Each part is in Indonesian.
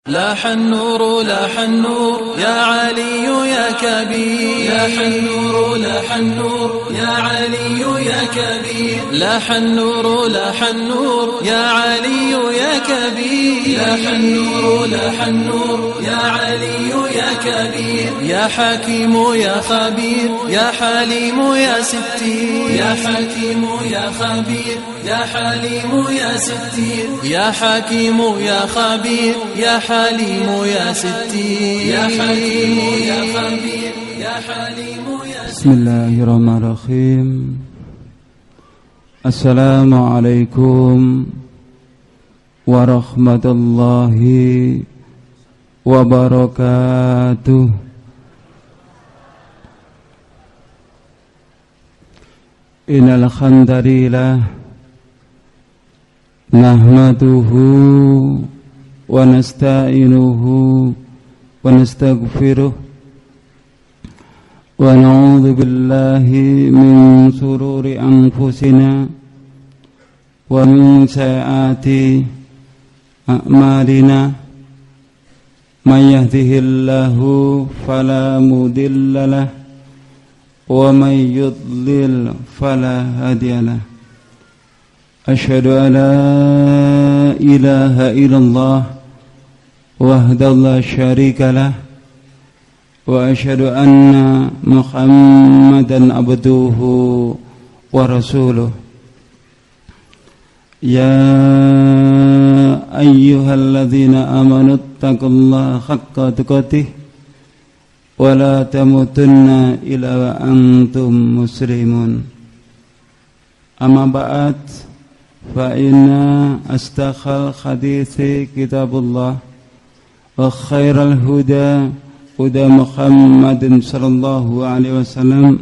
لاح النور لاح النور يا علي يا كبير، لاح النور لاح النور يا علي يا كبير، لاح النور لاح النور يا علي يا كبير، لاح النور لاح النور يا علي يا كبير، يا حكيم يا خبير يا حليم يا ستير، يا حكيم يا خبير يا حليم يا ستير، يا حكيم يا خبير يا حليم يا ستير، يا حكيم يا خبير يا حليم يا ستير. بسم الله الرحمن الرحيم. السلام عليكم ورحمة الله وبركاته. Innal hamdalillah nahmaduhu wa nasta'inuhu wa nastaghfiruh wa na'udzu billahi min shururi anfusina wa min sayyiati a'malina. May yahdihillahu fala mudilla lahu wa may yudlil fala hadiya lahu. Asyhadu an la ilaha illallah wahdahu la syarika lah wa asyhadu anna Muhammadan abduhu wa rasuluh. Ya ayyuhalladzina amanu taqullaha haqqa tuqatih wa la tamutunna illa wa antum muslimun. Amma ba'd, fa inna asdaqal hadithi kitabullah wa khairal huda huda Muhammadin sallallahu alaihi wasallam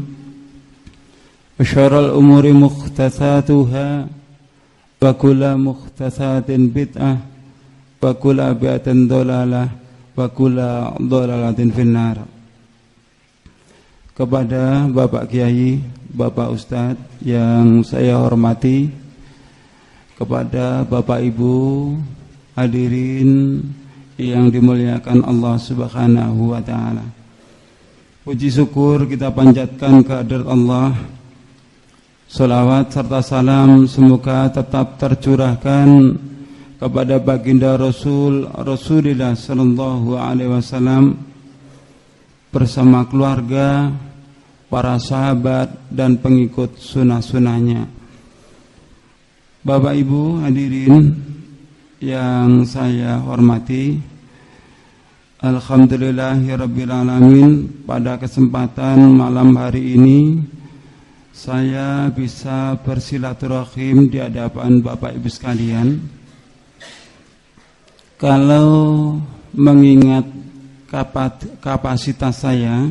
wa syarrul umuri muhdatsatuha wa kullu muhdatsatin bid'ah wa kullu bid'atin dhalalah wa kullu dhalalatin finnar. Kepada Bapak Kiai, Bapak Ustadz yang saya hormati, kepada Bapak Ibu hadirin yang dimuliakan Allah Subhanahu wa taala. Puji syukur kita panjatkan kehadirat Allah. Salawat serta salam semoga tetap tercurahkan kepada baginda Rasulullah sallallahu alaihi wasallam bersama keluarga, para sahabat dan pengikut sunnah-sunnahnya. Bapak Ibu hadirin yang saya hormati, alhamdulillahirabbil alamin, pada kesempatan malam hari ini saya bisa bersilaturahim di hadapan Bapak Ibu sekalian. Kalau mengingat kapasitas saya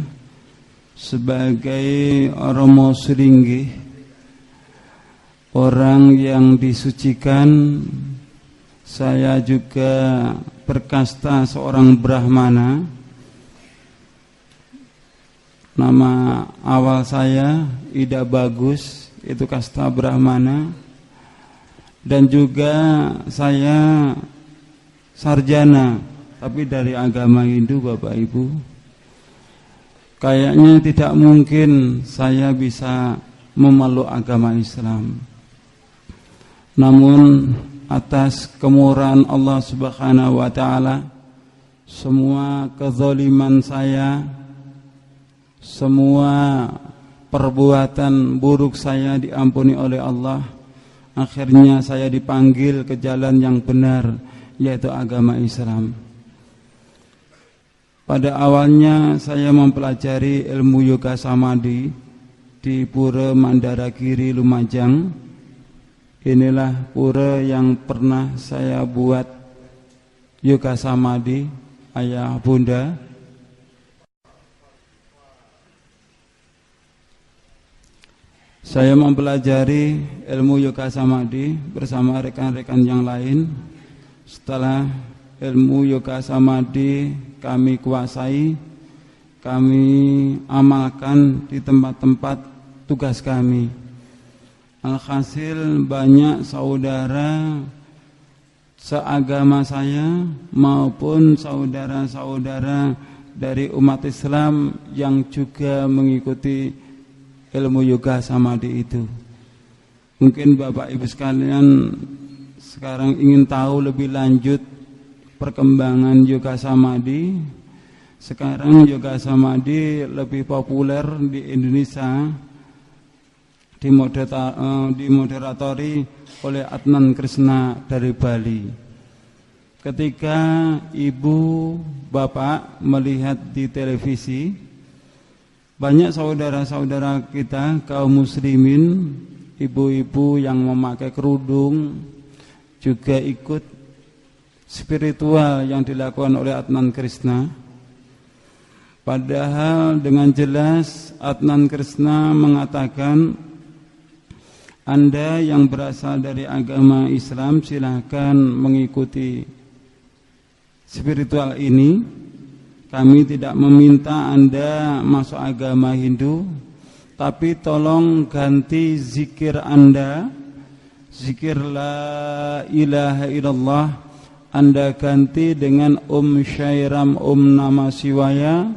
sebagai Romo Suringgih, orang yang disucikan, saya juga berkasta seorang Brahmana. Nama awal saya Ida Bagus, itu kasta Brahmana. Dan juga saya sarjana, tapi dari agama Hindu, Bapak Ibu. Kayaknya tidak mungkin saya bisa memeluk agama Islam. Namun atas kemurahan Allah Subhanahu wa taala, semua kezaliman saya, semua perbuatan buruk saya diampuni oleh Allah. Akhirnya saya dipanggil ke jalan yang benar, yaitu agama Islam. Pada awalnya saya mempelajari ilmu yoga samadhi di Pura Mandaragiri, Lumajang. Inilah pura yang pernah saya buat yoga samadhi, ayah bunda. Saya mempelajari ilmu yoga samadhi bersama rekan-rekan yang lain. Setelah ilmu yoga samadhi kami kuasai, kami amalkan di tempat-tempat tugas kami. Alhasil banyak saudara seagama saya maupun saudara-saudara dari umat Islam yang juga mengikuti ilmu yoga samadhi itu. Mungkin Bapak Ibu sekalian sekarang ingin tahu lebih lanjut perkembangan yoga samadhi. Sekarang yoga samadhi lebih populer di Indonesia, dimoderatori oleh Adnan Krishna dari Bali. Ketika ibu bapak melihat di televisi, banyak saudara-saudara kita kaum muslimin, ibu-ibu yang memakai kerudung juga ikut spiritual yang dilakukan oleh Adnan Krishna. Padahal dengan jelas Adnan Krishna mengatakan, Anda yang berasal dari agama Islam silahkan mengikuti spiritual ini. Kami tidak meminta Anda masuk agama Hindu, tapi tolong ganti zikir Anda, zikir la ilaha illallah, Anda ganti dengan Syairam Namah Shivaya,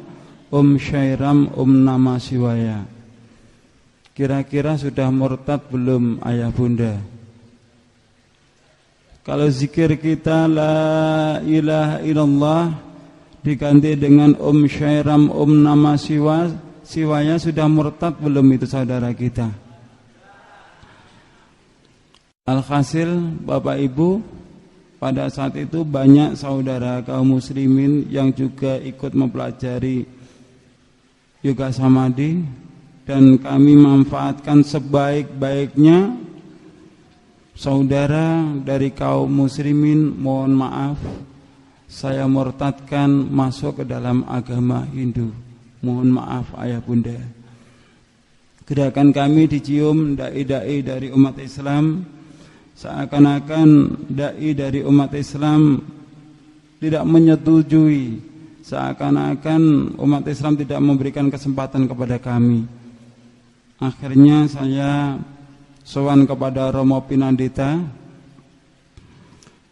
Syairam Namah Shivaya. Kira-kira sudah murtad belum ayah bunda? Kalau zikir kita la ilaha illallah diganti dengan Syairam Namah Shivaya, sudah murtad belum itu saudara kita? Alhasil Bapak Ibu, pada saat itu banyak saudara kaum muslimin yang juga ikut mempelajari yoga samadhi, dan kami manfaatkan sebaik-baiknya. Saudara dari kaum muslimin, mohon maaf, saya murtadkan masuk ke dalam agama Hindu. Mohon maaf ayah bunda. Gerakan kami dicium dai-dai dari umat Islam, seakan-akan dai dari umat Islam tidak menyetujui, seakan-akan umat Islam tidak memberikan kesempatan kepada kami. Akhirnya saya sowan kepada Romo Pinandita.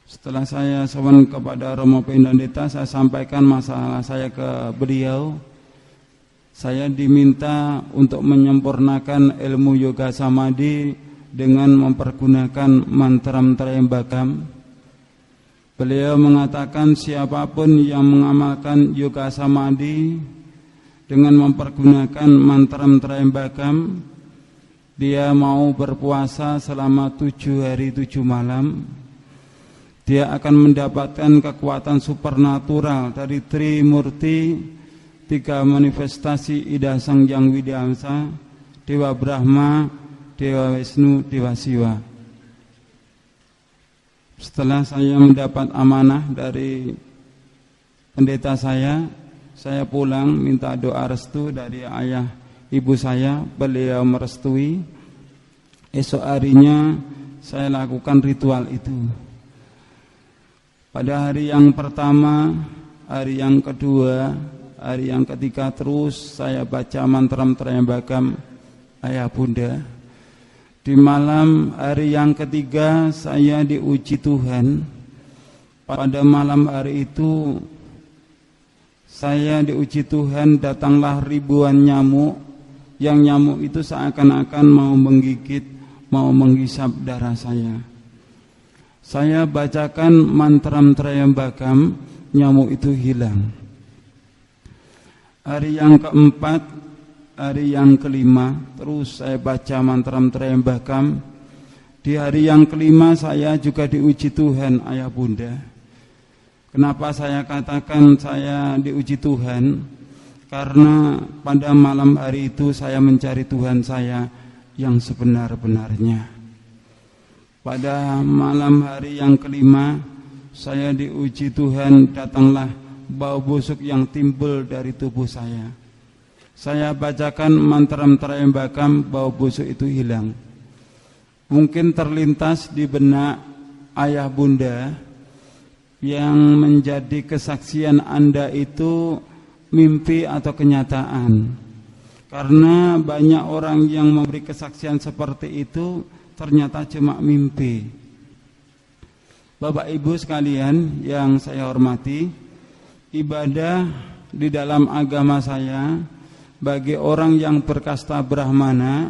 Setelah saya sowan kepada Romo Pinandita, saya sampaikan masalah saya ke beliau. Saya diminta untuk menyempurnakan ilmu yoga samadhi dengan mempergunakan mantra-mantra Mbagam. Beliau mengatakan siapapun yang mengamalkan yoga samadhi dengan mempergunakan mantra-mantra Mbagam, dia mau berpuasa selama 7 hari 7 malam, dia akan mendapatkan kekuatan supernatural dari Trimurti, 3 manifestasi Ida Sang Yang Widyamsa, Dewa Brahma, Dewa Wisnu, Dewa Siwa. Setelah saya mendapat amanah dari pendeta saya pulang minta doa restu dari ayah ibu saya. Beliau merestui. Esok harinya saya lakukan ritual itu. Pada hari yang pertama, hari yang kedua, hari yang ketiga terus saya baca mantra-mantra Mbagam ayah bunda. Di malam hari yang ketiga saya diuji Tuhan. Pada malam hari itu saya diuji Tuhan, datanglah ribuan nyamuk. Yang nyamuk itu seakan-akan mau menggigit, mau menghisap darah saya. Saya bacakan mantra-mantra Mbagam, nyamuk itu hilang. Hari yang keempat, hari yang kelima, terus saya baca mantra-mantra Mbagam. Di hari yang kelima saya juga diuji Tuhan ayah bunda. Kenapa saya katakan saya diuji Tuhan? Karena pada malam hari itu saya mencari Tuhan saya yang sebenar-benarnya. Pada malam hari yang kelima saya diuji Tuhan, datanglah bau busuk yang timbul dari tubuh saya. Saya bacakan mantra-mantra Mbagam, bau busuk itu hilang. Mungkin terlintas di benak ayah bunda yang menjadi kesaksian Anda itu mimpi atau kenyataan. Karena banyak orang yang memberi kesaksian seperti itu ternyata cuma mimpi. Bapak Ibu sekalian yang saya hormati, ibadah di dalam agama saya bagi orang yang berkasta Brahmana,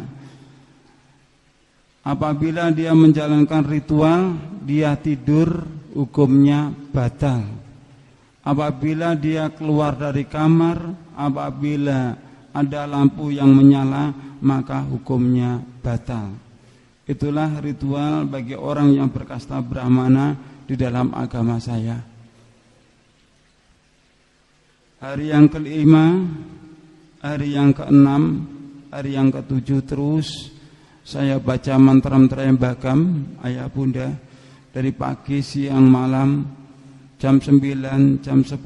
apabila dia menjalankan ritual, dia tidur, hukumnya batal. Apabila dia keluar dari kamar, apabila ada lampu yang menyala, maka hukumnya batal. Itulah ritual bagi orang yang berkasta Brahmana di dalam agama saya. Hari yang kelima, hari yang keenam, hari yang ketujuh terus saya baca mantra Trayambakam, ayah bunda, dari pagi, siang, malam, jam 9, jam 10,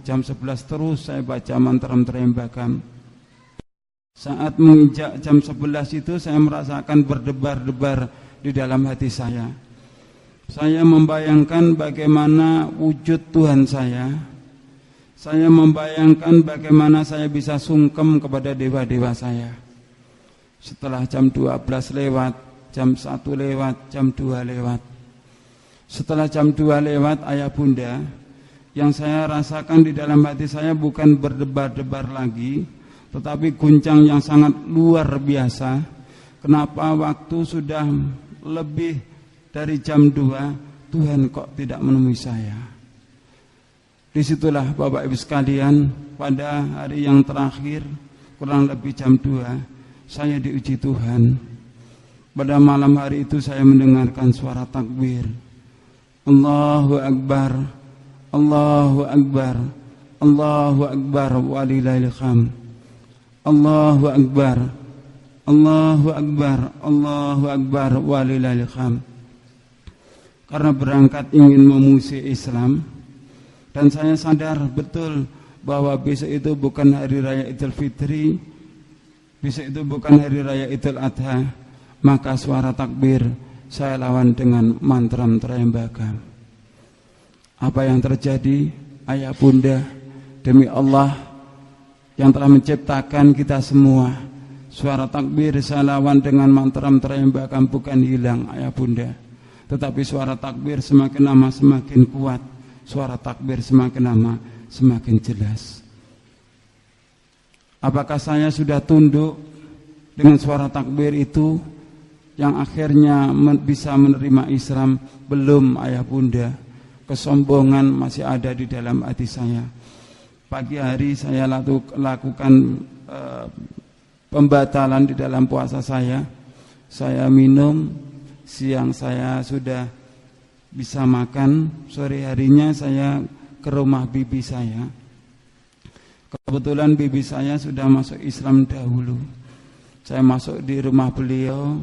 jam 11 terus saya baca mantra Trayambakam. Saat menginjak jam 11 itu saya merasakan berdebar-debar di dalam hati saya. Saya membayangkan bagaimana wujud Tuhan saya. Saya membayangkan bagaimana saya bisa sungkem kepada dewa-dewa saya. Setelah jam 12 lewat, jam 1 lewat, jam 2 lewat. Setelah jam 2 lewat, ayah bunda, yang saya rasakan di dalam hati saya bukan berdebar-debar lagi, tetapi guncang yang sangat luar biasa. Kenapa waktu sudah lebih dari jam 2, Tuhan kok tidak menemui saya? Disitulah Bapak Ibu sekalian, pada hari yang terakhir, kurang lebih jam 2, saya diuji Tuhan. Pada malam hari itu saya mendengarkan suara takbir. Allahu Akbar, Allahu Akbar, Allahu Akbar, walillahil hamd. Allahu Akbar, Allahu Akbar, Allahu Akbar, walillahil hamd. Karena berangkat ingin memuji Islam, dan saya sadar betul bahwa besok itu bukan hari raya Idul Fitri, besok itu bukan hari raya Idul Adha, maka suara takbir saya lawan dengan mantra Trayambakam. Apa yang terjadi, ayah bunda, demi Allah yang telah menciptakan kita semua, suara takbir saya lawan dengan mantra Trayambakam bukan hilang, ayah bunda, tetapi suara takbir semakin lama semakin kuat, suara takbir semakin lama semakin jelas. Apakah saya sudah tunduk dengan suara takbir itu yang akhirnya bisa menerima Islam? Belum, ayah bunda. Kesombongan masih ada di dalam hati saya. Pagi hari saya lakukan pembatalan di dalam puasa saya. Saya minum, siang saya sudah bisa makan, sore harinya saya ke rumah bibi saya. Kebetulan bibi saya sudah masuk Islam dahulu. Saya masuk di rumah beliau.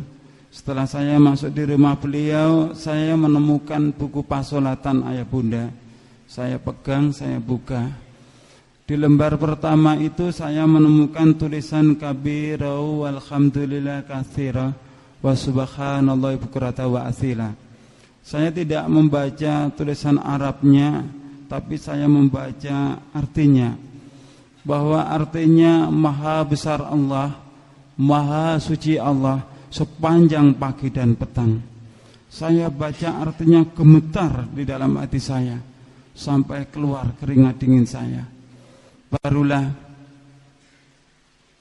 Setelah saya masuk di rumah beliau, saya menemukan buku pasolatan ayah bunda. Saya pegang, saya buka. Di lembar pertama itu saya menemukan tulisan kabirau walhamdulillah katsira wa subhanallahi bukrata wa asila. Saya tidak membaca tulisan Arabnya, tapi saya membaca artinya. Bahwa artinya maha besar Allah, maha suci Allah sepanjang pagi dan petang. Saya baca artinya gemetar di dalam hati saya sampai keluar keringat dingin saya. Barulah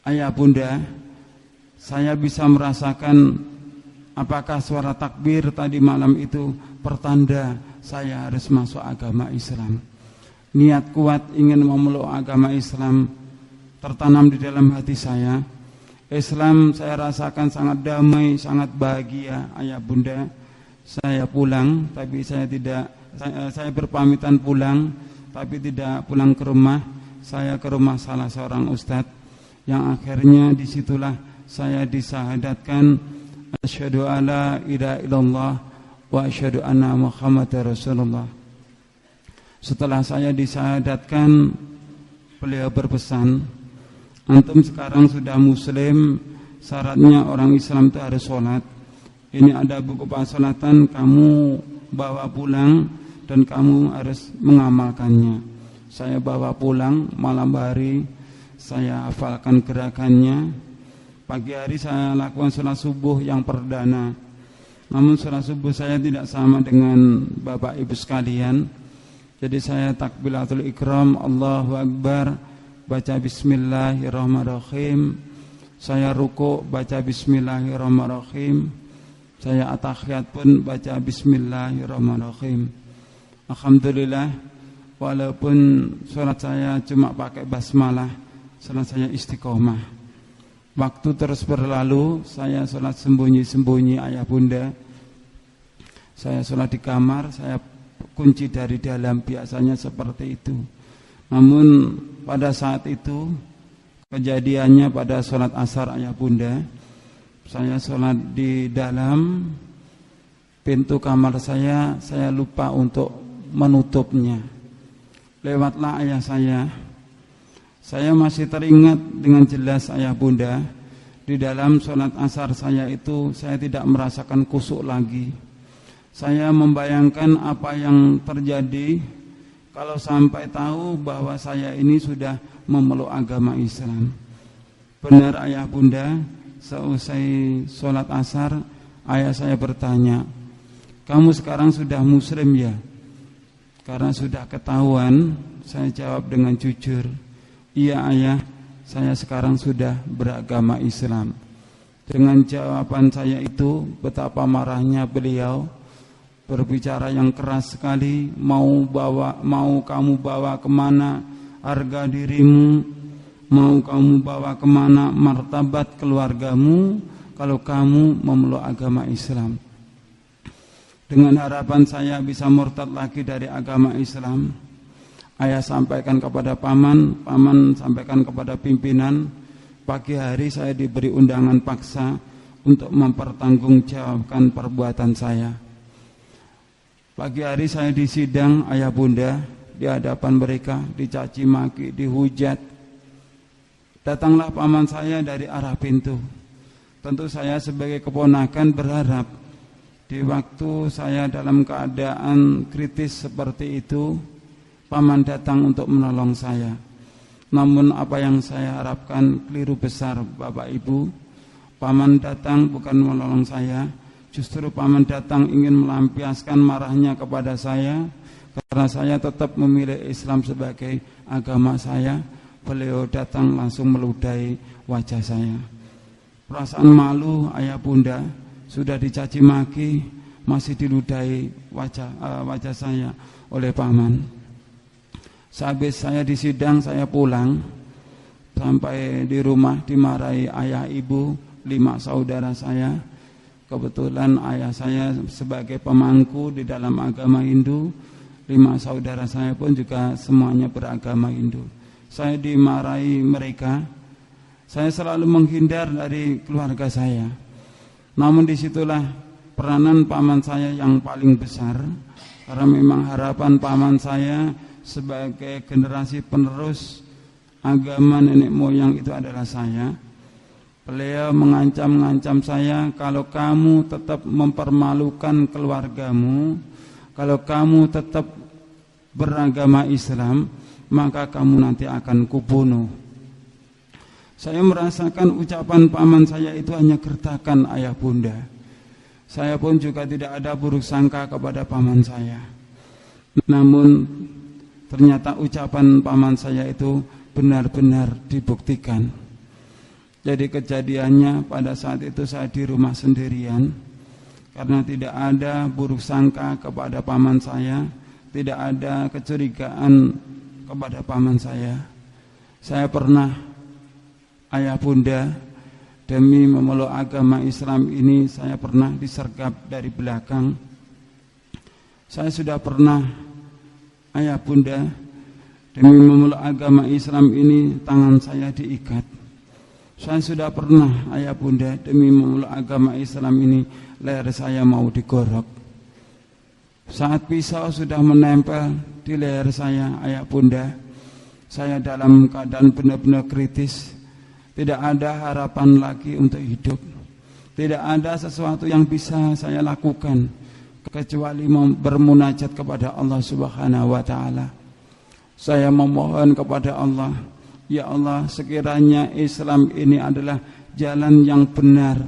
ayah bunda, saya bisa merasakan apakah suara takbir tadi malam itu pertanda saya harus masuk agama Islam. Niat kuat ingin memeluk agama Islam tertanam di dalam hati saya. Islam saya rasakan sangat damai, sangat bahagia, ayah bunda. Saya pulang, tapi saya berpamitan pulang, tapi tidak pulang ke rumah. Saya ke rumah salah seorang ustadz, yang akhirnya disitulah saya disahadatkan asyhadu alla ilaha illallah wa asyhadu anna Muhammadar Rasulullah. Setelah saya disahadatkan, beliau berpesan, antum sekarang sudah muslim, syaratnya orang Islam itu harus sholat. Ini ada buku pasolatan, kamu bawa pulang dan kamu harus mengamalkannya. Saya bawa pulang malam hari, saya hafalkan gerakannya. Pagi hari saya lakukan sholat subuh yang perdana. Namun sholat subuh saya tidak sama dengan Bapak Ibu sekalian. Jadi saya takbiratul ikram, Allahu Akbar, baca bismillahirrahmanirrahim. Saya ruku baca bismillahirrahmanirrahim. Saya at-tahiyat pun baca bismillahirrahmanirrahim. Alhamdulillah, walaupun sholat saya cuma pakai basmalah, sholat saya istiqomah. Waktu terus berlalu, saya sholat sembunyi-sembunyi ayah bunda. Saya sholat di kamar, saya kunci dari dalam, biasanya seperti itu. Namun pada saat itu, kejadiannya pada sholat asar ayah bunda, saya sholat di dalam pintu kamar saya lupa untuk menutupnya. Lewatlah ayah saya. Saya masih teringat dengan jelas ayah bunda, di dalam sholat asar saya itu saya tidak merasakan khusyuk lagi. Saya membayangkan apa yang terjadi kalau sampai tahu bahwa saya ini sudah memeluk agama Islam. Benar ayah bunda, seusai sholat asar, ayah saya bertanya, "Kamu sekarang sudah muslim ya?" Karena sudah ketahuan, saya jawab dengan jujur, "Iya ayah, saya sekarang sudah beragama Islam." Dengan jawaban saya itu, betapa marahnya beliau, berbicara yang keras sekali, mau kamu bawa kemana harga dirimu, mau kamu bawa kemana martabat keluargamu kalau kamu memeluk agama Islam. Dengan harapan saya bisa murtad lagi dari agama Islam, ayah sampaikan kepada paman, paman sampaikan kepada pimpinan. Pagi hari saya diberi undangan paksa untuk mempertanggungjawabkan perbuatan saya. Pagi hari saya disidang ayah bunda di hadapan mereka, dicaci maki, dihujat. Datanglah paman saya dari arah pintu. Tentu saya sebagai keponakan berharap di waktu saya dalam keadaan kritis seperti itu, paman datang untuk menolong saya. Namun apa yang saya harapkan keliru besar Bapak Ibu. Paman datang bukan menolong saya, justru paman datang ingin melampiaskan marahnya kepada saya karena saya tetap memilih Islam sebagai agama saya. Beliau datang langsung meludahi wajah saya. Perasaan malu ayah bunda, sudah dicaci maki, masih diludahi wajah saya oleh paman. Sehabis saya disidang, saya pulang. Sampai di rumah dimarahi ayah ibu, 5 saudara saya. Kebetulan ayah saya sebagai pemangku di dalam agama Hindu, 5 saudara saya pun juga semuanya beragama Hindu. Saya dimarahi mereka. Saya selalu menghindar dari keluarga saya. Namun disitulah peranan paman saya yang paling besar, karena memang harapan paman saya sebagai generasi penerus agama nenek moyang itu adalah saya. Beliau mengancam saya, kalau kamu tetap mempermalukan keluargamu, kalau kamu tetap beragama Islam, maka kamu nanti akan kubunuh. Saya merasakan ucapan paman saya itu hanya gertakan ayah bunda. Saya pun juga tidak ada buruk sangka kepada paman saya. Namun ternyata ucapan paman saya itu benar-benar dibuktikan. Jadi kejadiannya pada saat itu saya di rumah sendirian, karena tidak ada buruk sangka kepada paman saya, tidak ada kecurigaan kepada paman saya. Saya pernah ayah bunda, demi memeluk agama Islam ini saya pernah disergap dari belakang. Saya sudah pernah ayah bunda, demi memeluk agama Islam ini tangan saya diikat. Saya sudah pernah ayah bunda, demi memeluk agama Islam ini leher saya mau digorok. Saat pisau sudah menempel di leher saya ayah bunda, saya dalam keadaan benar-benar kritis. Tidak ada harapan lagi untuk hidup. Tidak ada sesuatu yang bisa saya lakukan kecuali bermunajat kepada Allah Subhanahu wa taala. Saya memohon kepada Allah, ya Allah, sekiranya Islam ini adalah jalan yang benar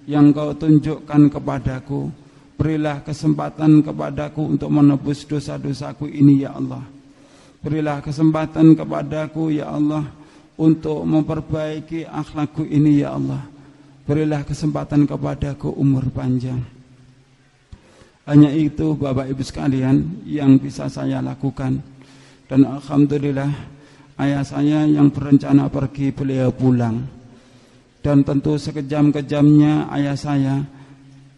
yang Kau tunjukkan kepadaku, Berilah kesempatan kepadaku untuk menebus dosa-dosaku ini ya Allah. Berilah kesempatan kepadaku ya Allah untuk memperbaiki akhlakku ini ya Allah. Berilah kesempatan kepadaku umur panjang. Hanya itu Bapak Ibu sekalian yang bisa saya lakukan. Dan alhamdulillah ayah saya yang berencana pergi, beliau pulang. Dan tentu sekejam-kejamnya ayah saya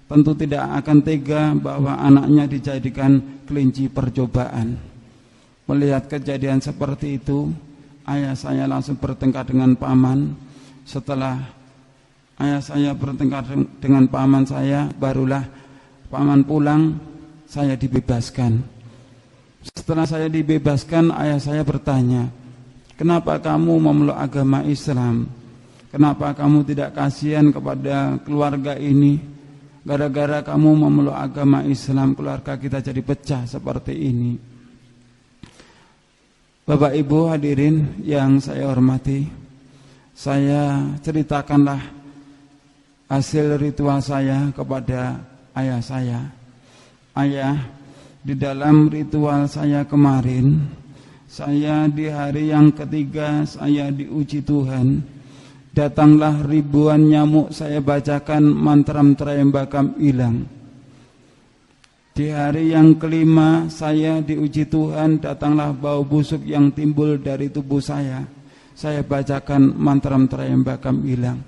tentu tidak akan tega bahwa anaknya dijadikan kelinci percobaan. Melihat kejadian seperti itu, ayah saya langsung bertengkar dengan paman. Setelah ayah saya bertengkar dengan paman saya, barulah paman pulang, saya dibebaskan. Setelah saya dibebaskan, ayah saya bertanya, kenapa kamu memeluk agama Islam? Kenapa kamu tidak kasihan kepada keluarga ini? Gara-gara kamu memeluk agama Islam, keluarga kita jadi pecah seperti ini. Bapak Ibu hadirin yang saya hormati, saya ceritakanlah hasil ritual saya kepada ayah saya. Ayah, di dalam ritual saya kemarin, saya di hari yang ketiga saya diuji Tuhan. Datanglah ribuan nyamuk, saya bacakan mantram Trayambakam hilang. Di hari yang kelima saya diuji Tuhan, datanglah bau busuk yang timbul dari tubuh saya. Saya bacakan mantram Trayambakam hilang.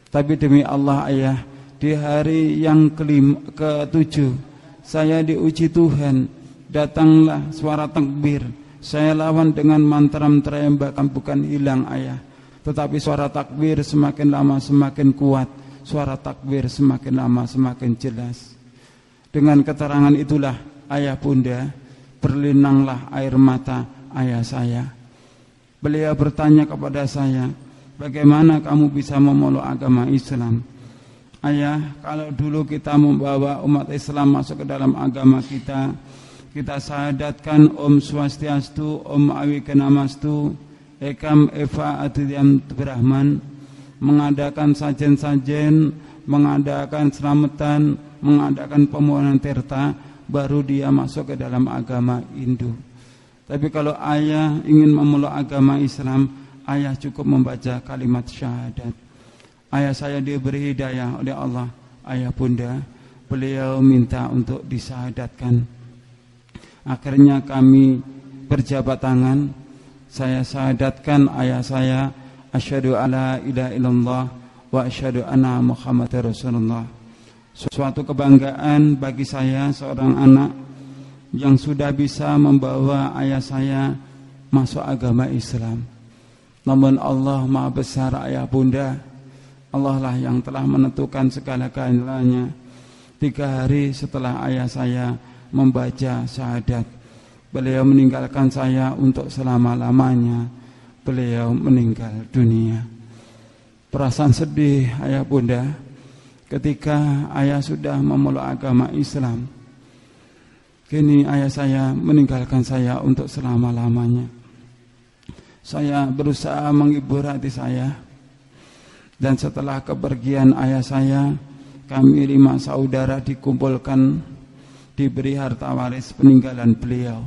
Tapi demi Allah ayah, di hari yang ketujuh saya diuji Tuhan, datanglah suara takbir. Saya lawan dengan mantram Trayambakam bukan hilang ayah. Tetapi suara takbir semakin lama semakin kuat, suara takbir semakin lama semakin jelas. Dengan keterangan itulah ayah bunda, berlinanglah air mata ayah saya. Beliau bertanya kepada saya, bagaimana kamu bisa memeluk agama Islam? Ayah, kalau dulu kita membawa umat Islam masuk ke dalam agama kita syahadatkan Om Swastiastu, Om Awikenamastu, Ekam Eva Adhyam Brahman, mengadakan sajen-sajen, mengadakan selamatan, mengadakan pemohonan tirta, baru dia masuk ke dalam agama Hindu. Tapi kalau ayah ingin memeluk agama Islam, ayah cukup membaca kalimat syahadat. Ayah saya diberi hidayah oleh Allah, ayah bunda, beliau minta untuk disyahadatkan. Akhirnya kami berjabat tangan. Saya syahadatkan ayah saya, asyhadu alla ilaha illallah wa asyhadu anna Muhammadar Rasulullah. Suatu kebanggaan bagi saya seorang anak yang sudah bisa membawa ayah saya masuk agama Islam. Namun Allah Maha Besar ayah bunda, Allah lah yang telah menentukan segala-galanya. 3 hari setelah ayah saya membaca syahadat, beliau meninggalkan saya untuk selama-lamanya. Beliau meninggal dunia. Perasaan sedih ayah bunda ketika ayah sudah memeluk agama Islam. Kini ayah saya meninggalkan saya untuk selama-lamanya. Saya berusaha menghibur hati saya. Dan setelah kepergian ayah saya, kami 5 saudara dikumpulkan, diberi harta waris peninggalan beliau.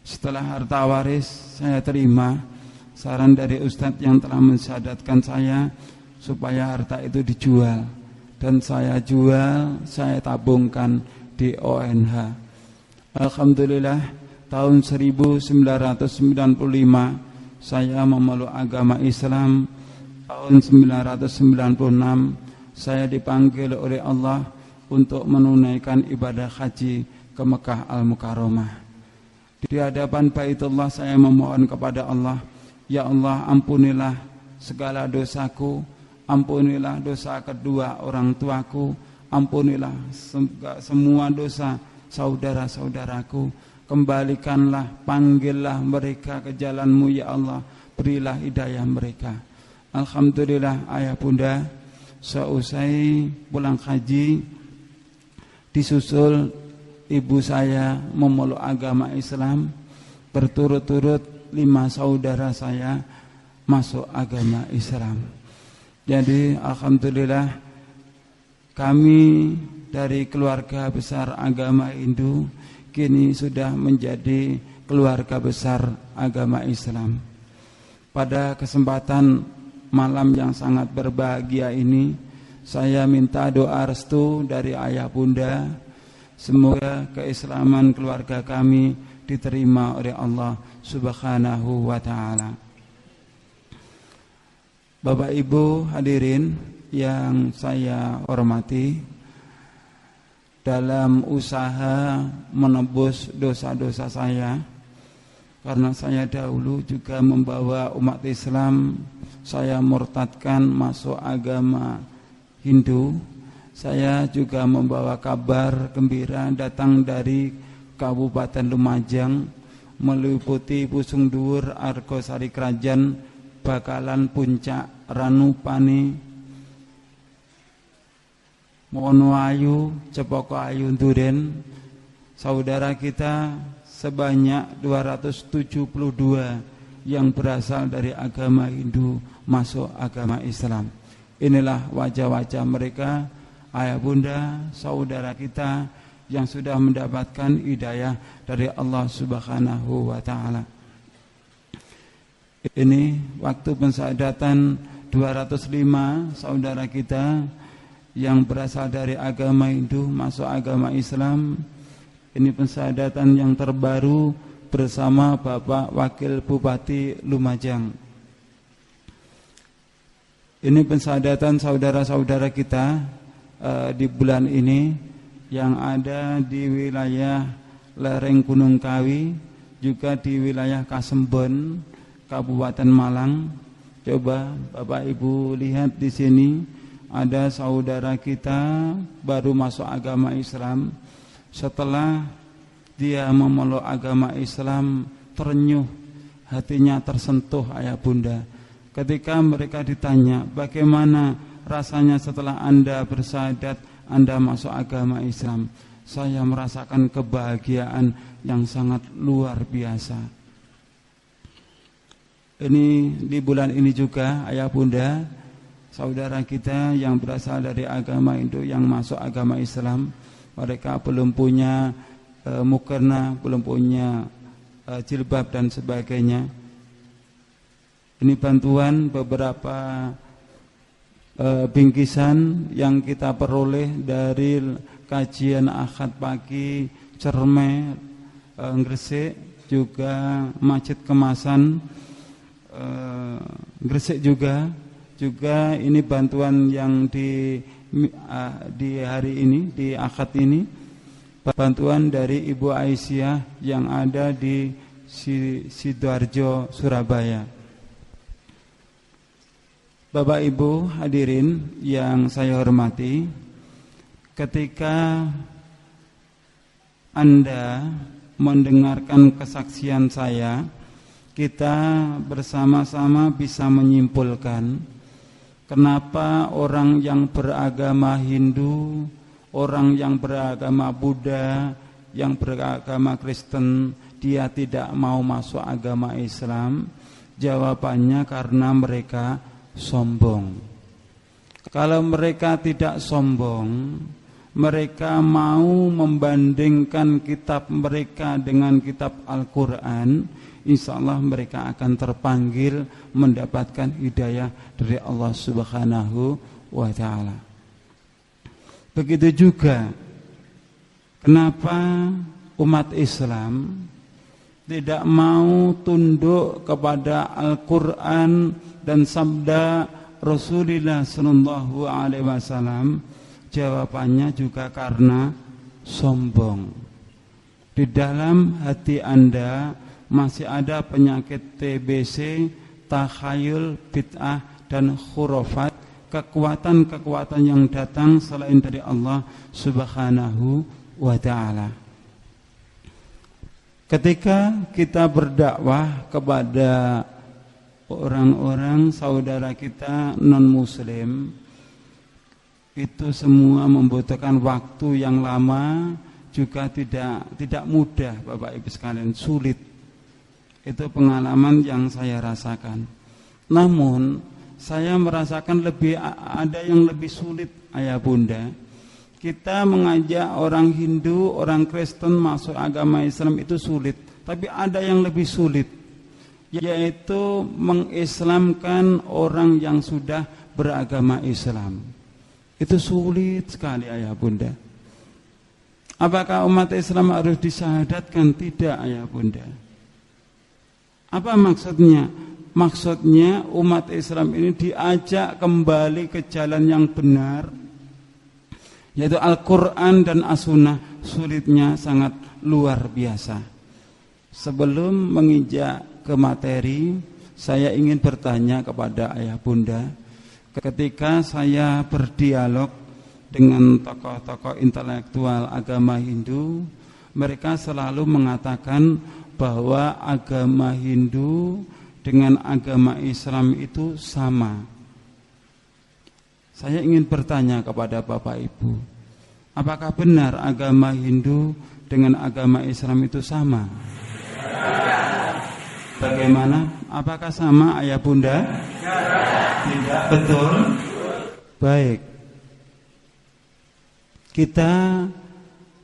Setelah harta waris saya terima saran dari ustadz yang telah mensyahadatkan saya supaya harta itu dijual, dan saya jual, saya tabungkan di ONH. Alhamdulillah tahun 1995 saya memeluk agama Islam. Tahun 1996 saya dipanggil oleh Allah untuk menunaikan ibadah haji ke Mekah Al-Mukarramah. Di hadapan Baitullah saya memohon kepada Allah, ya Allah, ampunilah segala dosaku, ampunilah dosa kedua orang tuaku, ampunilah semua dosa saudara-saudaraku, kembalikanlah, panggillah mereka ke jalan-Mu ya Allah, berilah hidayah mereka. Alhamdulillah ayah bunda, seusai pulang haji disusul ibu saya memeluk agama Islam, berturut-turut 5 saudara saya masuk agama Islam. Jadi alhamdulillah Kami dari keluarga besar agama Hindu kini sudah menjadi keluarga besar agama Islam. Pada kesempatan malam yang sangat berbahagia ini, saya minta doa restu dari ayah bunda, semoga keislaman keluarga kami diterima oleh Allah Subhanahu wa ta'ala. Bapak Ibu hadirin yang saya hormati, dalam usaha menebus dosa-dosa saya, karena saya dahulu juga membawa umat Islam, saya murtadkan masuk agama Hindu. Saya juga membawa kabar gembira datang dari Kabupaten Lumajang, meliputi Pusung Dhuwur, Argosari Krajan, Bakalan, Puncak, Ranupane, Monoayu, Cepoko Ayu, Duren. Saudara kita sebanyak 272 yang berasal dari agama Hindu masuk agama Islam. Inilah wajah-wajah mereka, ayah bunda, saudara kita yang sudah mendapatkan hidayah dari Allah Subhanahu wa ta'ala. Ini waktu pensyahadatan 205 saudara kita yang berasal dari agama Hindu masuk agama Islam. Ini pensyahadatan yang terbaru bersama Bapak Wakil Bupati Lumajang. Ini pensyahadatan saudara-saudara kita di bulan ini yang ada di wilayah lereng Gunung Kawi, juga di wilayah Kasembon, Kabupaten Malang. Coba Bapak Ibu lihat di sini, ada saudara kita baru masuk agama Islam. Setelah dia memeluk agama Islam, terenyuh, hatinya tersentuh ayah bunda. Ketika mereka ditanya, bagaimana rasanya setelah Anda bersyahadat, Anda masuk agama Islam? Saya merasakan kebahagiaan yang sangat luar biasa. Ini di bulan ini juga ayah bunda, saudara kita yang berasal dari agama Hindu yang masuk agama Islam, mereka belum punya mukena, belum punya jilbab dan sebagainya. Ini bantuan beberapa bingkisan yang kita peroleh dari kajian Ahad pagi Cerme, Gresik, juga Masjid Kemasan Gresik juga ini bantuan yang di hari ini, di Ahad ini, bantuan dari Ibu Aisyah yang ada di Sidoarjo, Surabaya. Bapak Ibu hadirin yang saya hormati, ketika Anda mendengarkan kesaksian saya, kita bersama-sama bisa menyimpulkan kenapa orang yang beragama Hindu, orang yang beragama Buddha, yang beragama Kristen, dia tidak mau masuk agama Islam. Jawabannya karena mereka sombong. Kalau mereka tidak sombong, mereka mau membandingkan kitab mereka dengan kitab Al-Quran, insya Allah mereka akan terpanggil mendapatkan hidayah dari Allah Subhanahu wa ta'ala. Begitu juga kenapa umat Islam tidak mau tunduk kepada Al-Quran dan sabda Rasulullah sallallahu alaihi wasallam? Jawabannya juga karena sombong. Di dalam hati Anda masih ada penyakit TBC, takhayul, bid'ah dan khurafat, kekuatan-kekuatan yang datang selain dari Allah Subhanahu wa ta'ala. Ketika kita berdakwah kepada orang-orang saudara kita non-muslim, itu semua membutuhkan waktu yang lama, juga tidak mudah Bapak Ibu sekalian, sulit. Itu pengalaman yang saya rasakan. Namun saya merasakan ada yang lebih sulit, ayah bunda. Kita mengajak orang Hindu, orang Kristen masuk agama Islam itu sulit. Tapi ada yang lebih sulit, yaitu mengislamkan orang yang sudah beragama Islam. Itu sulit sekali, ayah bunda. Apakah umat Islam harus disyahadatkan? Tidak, ayah bunda. Apa maksudnya? Maksudnya umat Islam ini diajak kembali ke jalan yang benar, yaitu Al-Quran dan As-Sunnah. Sulitnya sangat luar biasa. Sebelum menginjak ke materi, saya ingin bertanya kepada ayah bunda. Ketika saya berdialog dengan tokoh-tokoh intelektual agama Hindu, mereka selalu mengatakan bahwa agama Hindu dengan agama Islam itu sama. Saya ingin bertanya kepada Bapak Ibu, apakah benar agama Hindu dengan agama Islam itu sama? Bagaimana? Apakah sama, ayah bunda? Tidak. Betul? Baik. Kita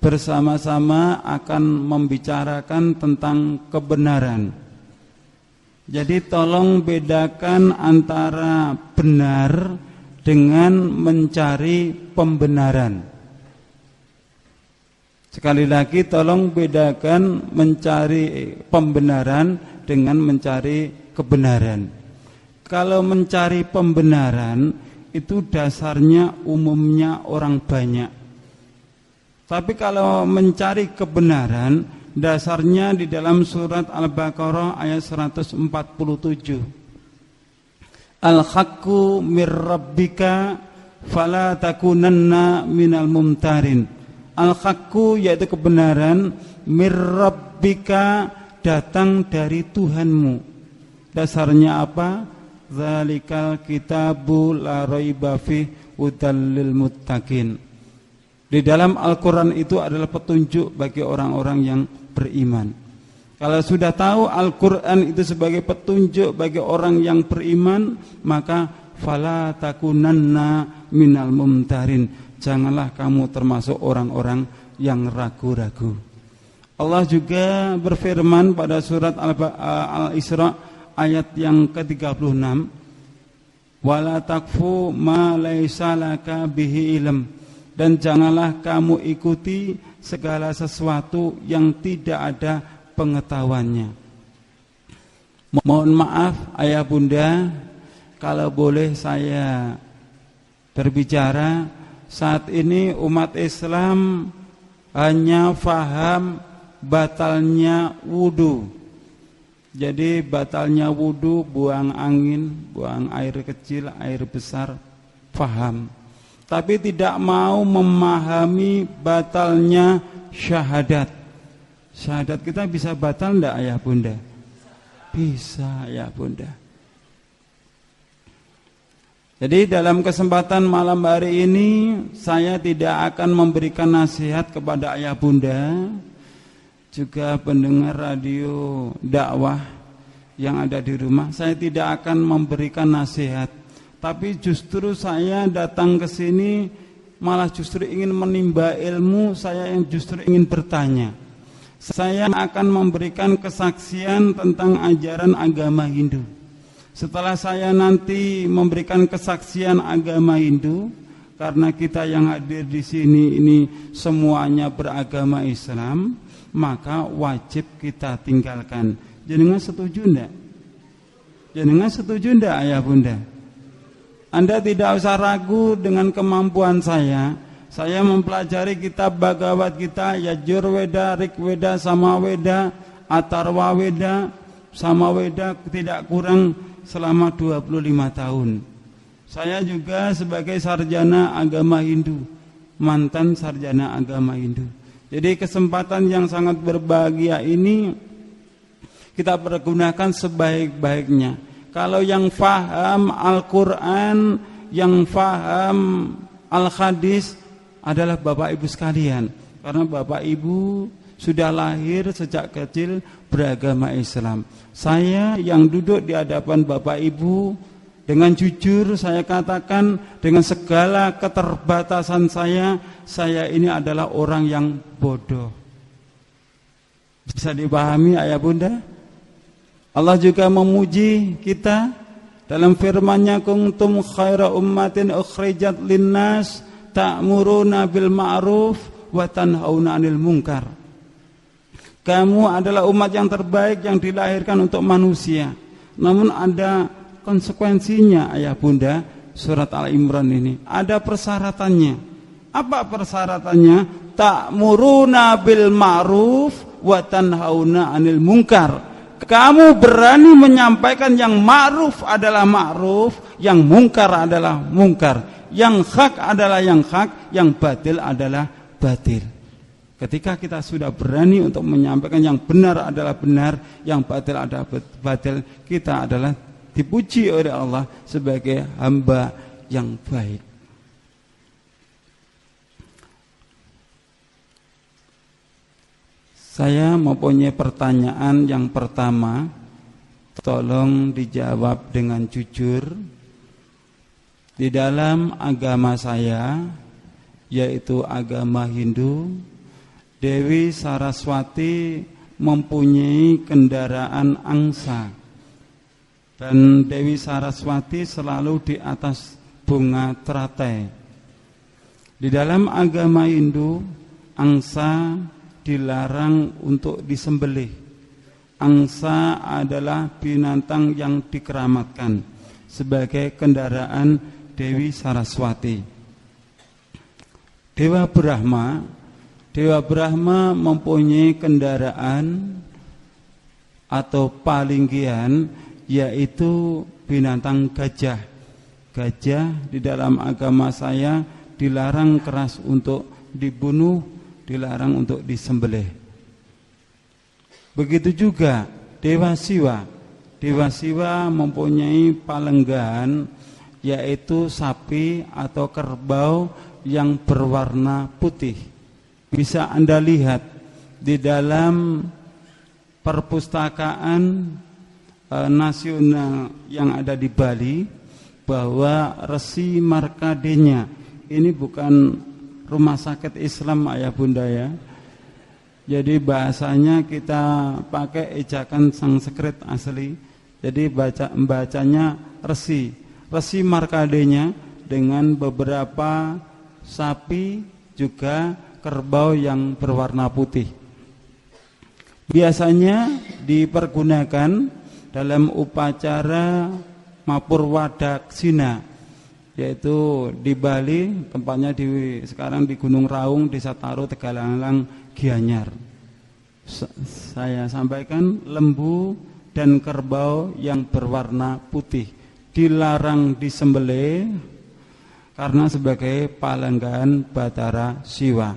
bersama-sama akan membicarakan tentang kebenaran. Jadi tolong bedakan antara benar dengan mencari pembenaran. Sekali lagi tolong bedakan mencari pembenaran dengan mencari kebenaran. Kalau mencari pembenaran itu dasarnya umumnya orang banyak. Tapi kalau mencari kebenaran dasarnya di dalam surat Al-Baqarah ayat 147. Al-haqqu mir rabbika fala takunanna minal mumtarin. Al-haqqu yaitu kebenaran, mir rabbika datang dari Tuhanmu. Dasarnya apa? Zalikal kitabu la raiba fih hudal lil muttaqin. Di dalam Al-Quran itu adalah petunjuk bagi orang-orang yang beriman. Kalau sudah tahu Al-Quran itu sebagai petunjuk bagi orang yang beriman, maka fala takunanna minal mumtarin. Janganlah kamu termasuk orang-orang yang ragu-ragu. Allah juga berfirman pada surat Al-Isra ayat yang ke-36, wala takfu ma laisa laka bihi ilm. Dan janganlah kamu ikuti segala sesuatu yang tidak ada pengetahuannya. Mohon maaf ayah bunda, kalau boleh saya berbicara. Saat ini umat Islam hanya faham batalnya wudu. Jadi batalnya wudu, buang angin, buang air kecil, air besar, faham. Tapi tidak mau memahami batalnya syahadat. Syahadat kita bisa batal enggak ayah bunda? Bisa ayah bunda. Jadi dalam kesempatan malam hari ini saya tidak akan memberikan nasihat kepada ayah bunda, juga pendengar radio dakwah yang ada di rumah. Saya tidak akan memberikan nasihat. Tapi justru saya datang ke sini malah justru ingin menimba ilmu, saya yang justru ingin bertanya. Saya akan memberikan kesaksian tentang ajaran agama Hindu. Setelah saya nanti memberikan kesaksian agama Hindu, karena kita yang hadir di sini ini semuanya beragama Islam, maka wajib kita tinggalkan. Jenengan setuju enggak? Jenengan setuju enggak ayah bunda? Anda tidak usah ragu dengan kemampuan saya. Saya mempelajari kitab Bhagavad Gita, Yajurveda, Rigveda, Samaveda, Atharvaveda, Samaveda tidak kurang selama 25 tahun. Saya juga sebagai sarjana agama Hindu, mantan sarjana agama Hindu. Jadi kesempatan yang sangat berbahagia ini kita pergunakan sebaik-baiknya. Kalau yang faham Al-Quran, yang faham Al-Hadis adalah Bapak Ibu sekalian. Karena Bapak Ibu sudah lahir sejak kecil beragama Islam. Saya yang duduk di hadapan Bapak Ibu Dengan jujur saya katakan, dengan segala keterbatasan saya ini adalah orang yang bodoh. Bisa dipahami ayah bunda? Allah juga memuji kita dalam firman-Nya, kuntum khaira ummatin ukhrijat linnas ta'muruna bil ma'ruf wa tanhauna 'anil munkar. Kamu adalah umat yang terbaik yang dilahirkan untuk manusia. Namun ada konsekuensinya ayah bunda, surat Al-Imran ini ada persyaratannya. Apa persyaratannya? Ta'muruna bil ma'ruf wa tanhauna 'anil munkar. Kamu berani menyampaikan yang ma'ruf adalah ma'ruf, yang mungkar adalah mungkar, yang hak adalah yang hak, yang batil adalah batil. Ketika kita sudah berani untuk menyampaikan yang benar adalah benar, yang batil adalah batil, kita adalah dipuji oleh Allah sebagai hamba yang baik. Saya mempunyai pertanyaan yang pertama, tolong dijawab dengan jujur. Di dalam agama saya, yaitu agama Hindu, Dewi Saraswati mempunyai kendaraan angsa, dan Dewi Saraswati selalu di atas bunga teratai. Di dalam agama Hindu, angsa dilarang untuk disembelih. Angsa adalah binatang yang dikeramatkan sebagai kendaraan Dewi Saraswati. Dewa Brahma mempunyai kendaraan atau palinggian, yaitu binatang gajah. Gajah di dalam agama saya dilarang keras untuk dibunuh, dilarang untuk disembelih. Begitu juga Dewa Siwa. Dewa Siwa mempunyai palenggan, yaitu sapi atau kerbau yang berwarna putih. Bisa Anda lihat di dalam perpustakaan nasional yang ada di Bali, bahwa Resi Markadenya, ini bukan rumah sakit Islam ayah bunda ya. Jadi bahasanya kita pakai ejakan Sanskrit asli. Jadi bacanya Resi Markadenya dengan beberapa sapi juga kerbau yang berwarna putih. Biasanya dipergunakan dalam upacara Mapurwadaksina, yaitu di Bali, tempatnya sekarang di Gunung Raung, Desa Taro, Tegalalang, Gianyar. Saya sampaikan, lembu dan kerbau yang berwarna putih dilarang disembelih karena sebagai palenggan Batara Siwa.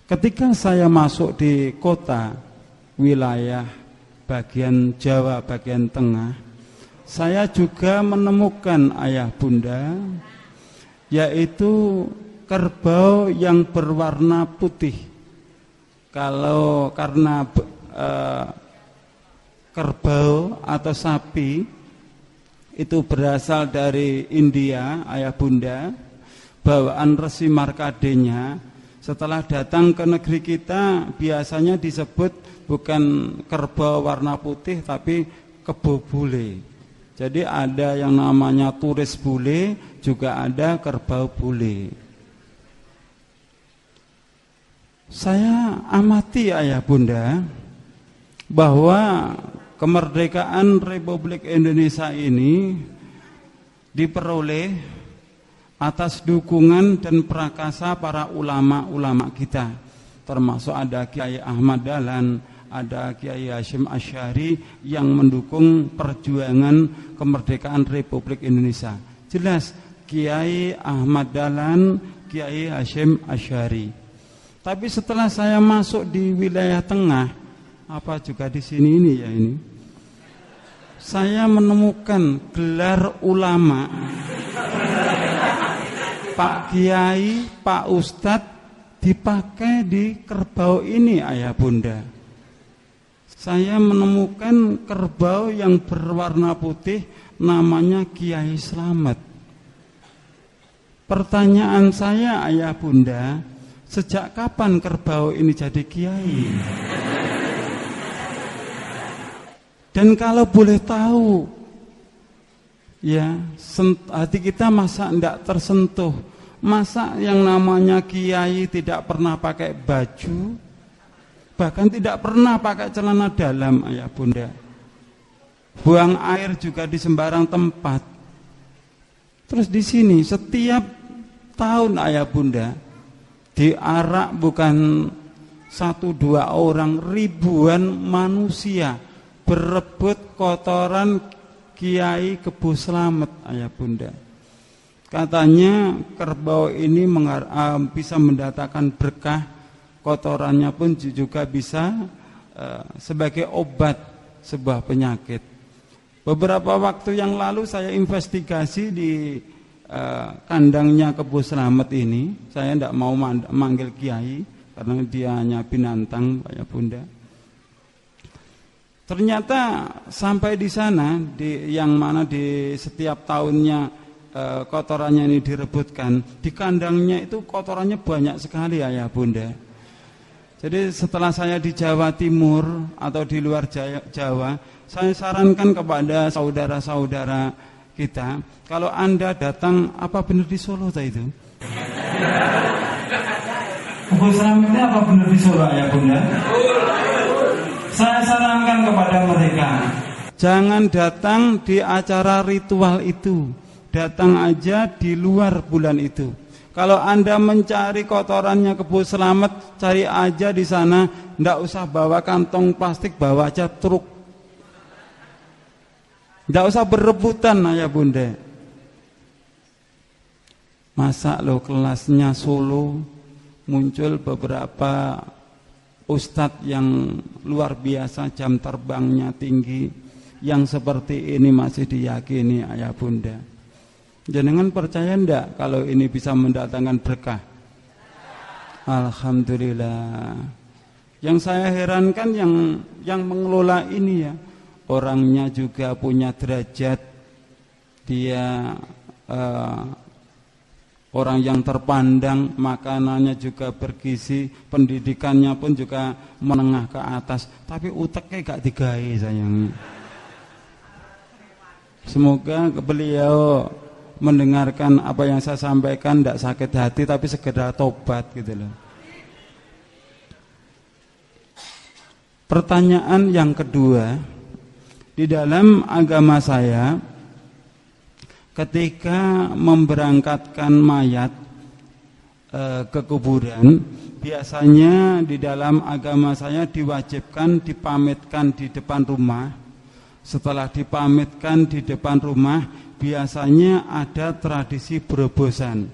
Ketika saya masuk di kota wilayah bagian Jawa bagian tengah, saya juga menemukan ayah bunda, yaitu kerbau yang berwarna putih. Karena kerbau atau sapi itu berasal dari India, ayah bunda, bawaan Resi Markadenya. Setelah datang ke negeri kita, biasanya disebut bukan kerbau warna putih, tapi kebo bule. Jadi ada yang namanya turis bule, juga ada kerbau bule. Saya amati ayah bunda, bahwa kemerdekaan Republik Indonesia ini diperoleh atas dukungan dan prakasa para ulama-ulama kita, termasuk ada Kiai Ahmad Dahlan, ada Kiai Hasyim Asy'ari yang mendukung perjuangan kemerdekaan Republik Indonesia. Jelas Kiai Ahmad Dahlan, Kiai Hasyim Asy'ari. Tapi setelah saya masuk di wilayah tengah, apa juga di sini ini ya ini, saya menemukan gelar ulama, Pak Kiai, Pak Ustadz dipakai di kerbau ini ayah bunda. Saya menemukan kerbau yang berwarna putih namanya Kiai Slamet. Pertanyaan saya, ayah bunda, sejak kapan kerbau ini jadi kiai? Dan kalau boleh tahu, ya, hati kita masa tidak tersentuh? Masa yang namanya kiai tidak pernah pakai baju, bahkan tidak pernah pakai celana dalam, ayah bunda. Buang air juga di sembarang tempat. Terus di sini setiap tahun, ayah bunda, diarak bukan 1-2 orang, ribuan manusia berebut kotoran Kiai Kebo Slamet, ayah bunda. Katanya kerbau ini bisa mendatangkan berkah, kotorannya pun juga bisa sebagai obat sebuah penyakit. Beberapa waktu yang lalu saya investigasi di kandangnya Kebo Slamet ini. Saya tidak mau manggil kiai karena dia hanya binatang, ayah bunda. Ternyata sampai di sana, yang mana di setiap tahunnya kotorannya ini direbutkan, di kandangnya itu kotorannya banyak sekali, ayah bunda. Jadi setelah saya di Jawa Timur atau di luar Jawa, saya sarankan kepada saudara-saudara kita, kalau Anda datang, apa benar di Solo itu? Kebo Slamet apa benar di Solo, ayah bunda? Saya sarankan kepada mereka, jangan datang di acara ritual itu, datang aja di luar bulan itu. Kalau Anda mencari kotorannya Kebo Slamet, cari aja di sana, ndak usah bawa kantong plastik, bawa aja truk. Ndak usah berebutan, ayah bunda. Masa lo kelasnya Solo muncul beberapa ustadz yang luar biasa, jam terbangnya tinggi, yang seperti ini masih diyakini, ayah bunda. Jenengan percaya ndak kalau ini bisa mendatangkan berkah? Alhamdulillah. Yang saya herankan yang mengelola ini, ya, orangnya juga punya derajat. Dia orang yang terpandang, makanannya juga bergizi, pendidikannya pun juga menengah ke atas, tapi uteknya gak digawe, sayang. Semoga beliau mendengarkan apa yang saya sampaikan, tidak sakit hati, tapi segera tobat, gitu loh. Pertanyaan yang kedua, di dalam agama saya, ketika memberangkatkan mayat ke kuburan, biasanya di dalam agama saya diwajibkan dipamitkan di depan rumah. Setelah dipamitkan di depan rumah, biasanya ada tradisi berobosan.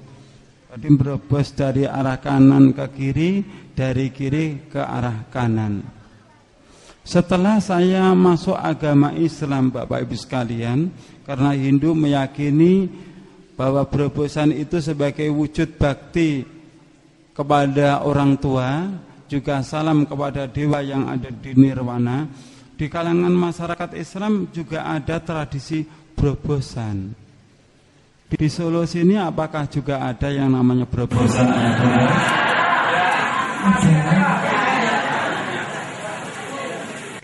Jadi berobos dari arah kanan ke kiri, dari kiri ke arah kanan. Setelah saya masuk agama Islam, Bapak Ibu sekalian, karena Hindu meyakini bahwa berobosan itu sebagai wujud bakti kepada orang tua, juga salam kepada dewa yang ada di nirwana. Di kalangan masyarakat Islam juga ada tradisi berobosan. Di Solo sini apakah juga ada yang namanya berobosan?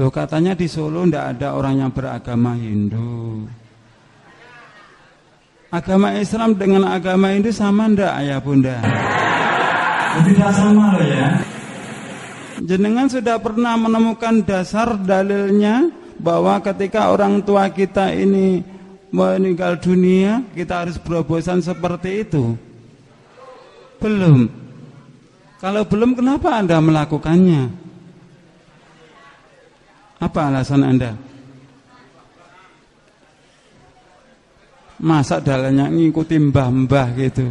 Loh, katanya di Solo tidak ada orang yang beragama Hindu. Agama Islam dengan agama Hindu sama ndak, ayah bunda? Tidak sama loh, ya. Jenengan sudah pernah menemukan dasar dalilnya bahwa ketika orang tua kita ini meninggal dunia, kita harus berobosan seperti itu? Belum. Kalau belum, kenapa Anda melakukannya? Apa alasan Anda? Masa dalilnya ngikuti mbah-mbah gitu?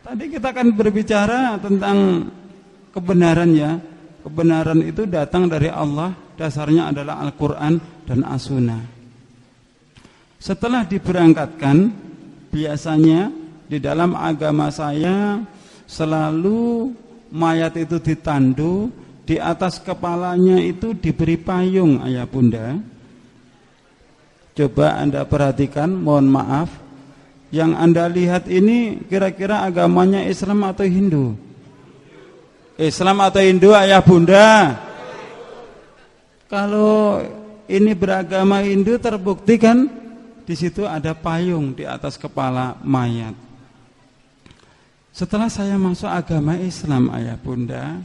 Tadi kita akan berbicara tentang kebenaran, ya. Kebenaran itu datang dari Allah, dasarnya adalah Al-Quran dan As-Sunnah. Setelah diberangkatkan, biasanya di dalam agama saya selalu mayat itu ditandu, di atas kepalanya itu diberi payung, ayah bunda. Coba Anda perhatikan, mohon maaf, yang Anda lihat ini kira-kira agamanya Islam atau Hindu? Islam atau Hindu, ayah bunda? Kalau ini beragama Hindu, terbukti kan di situ ada payung di atas kepala mayat. Setelah saya masuk agama Islam, ayah bunda,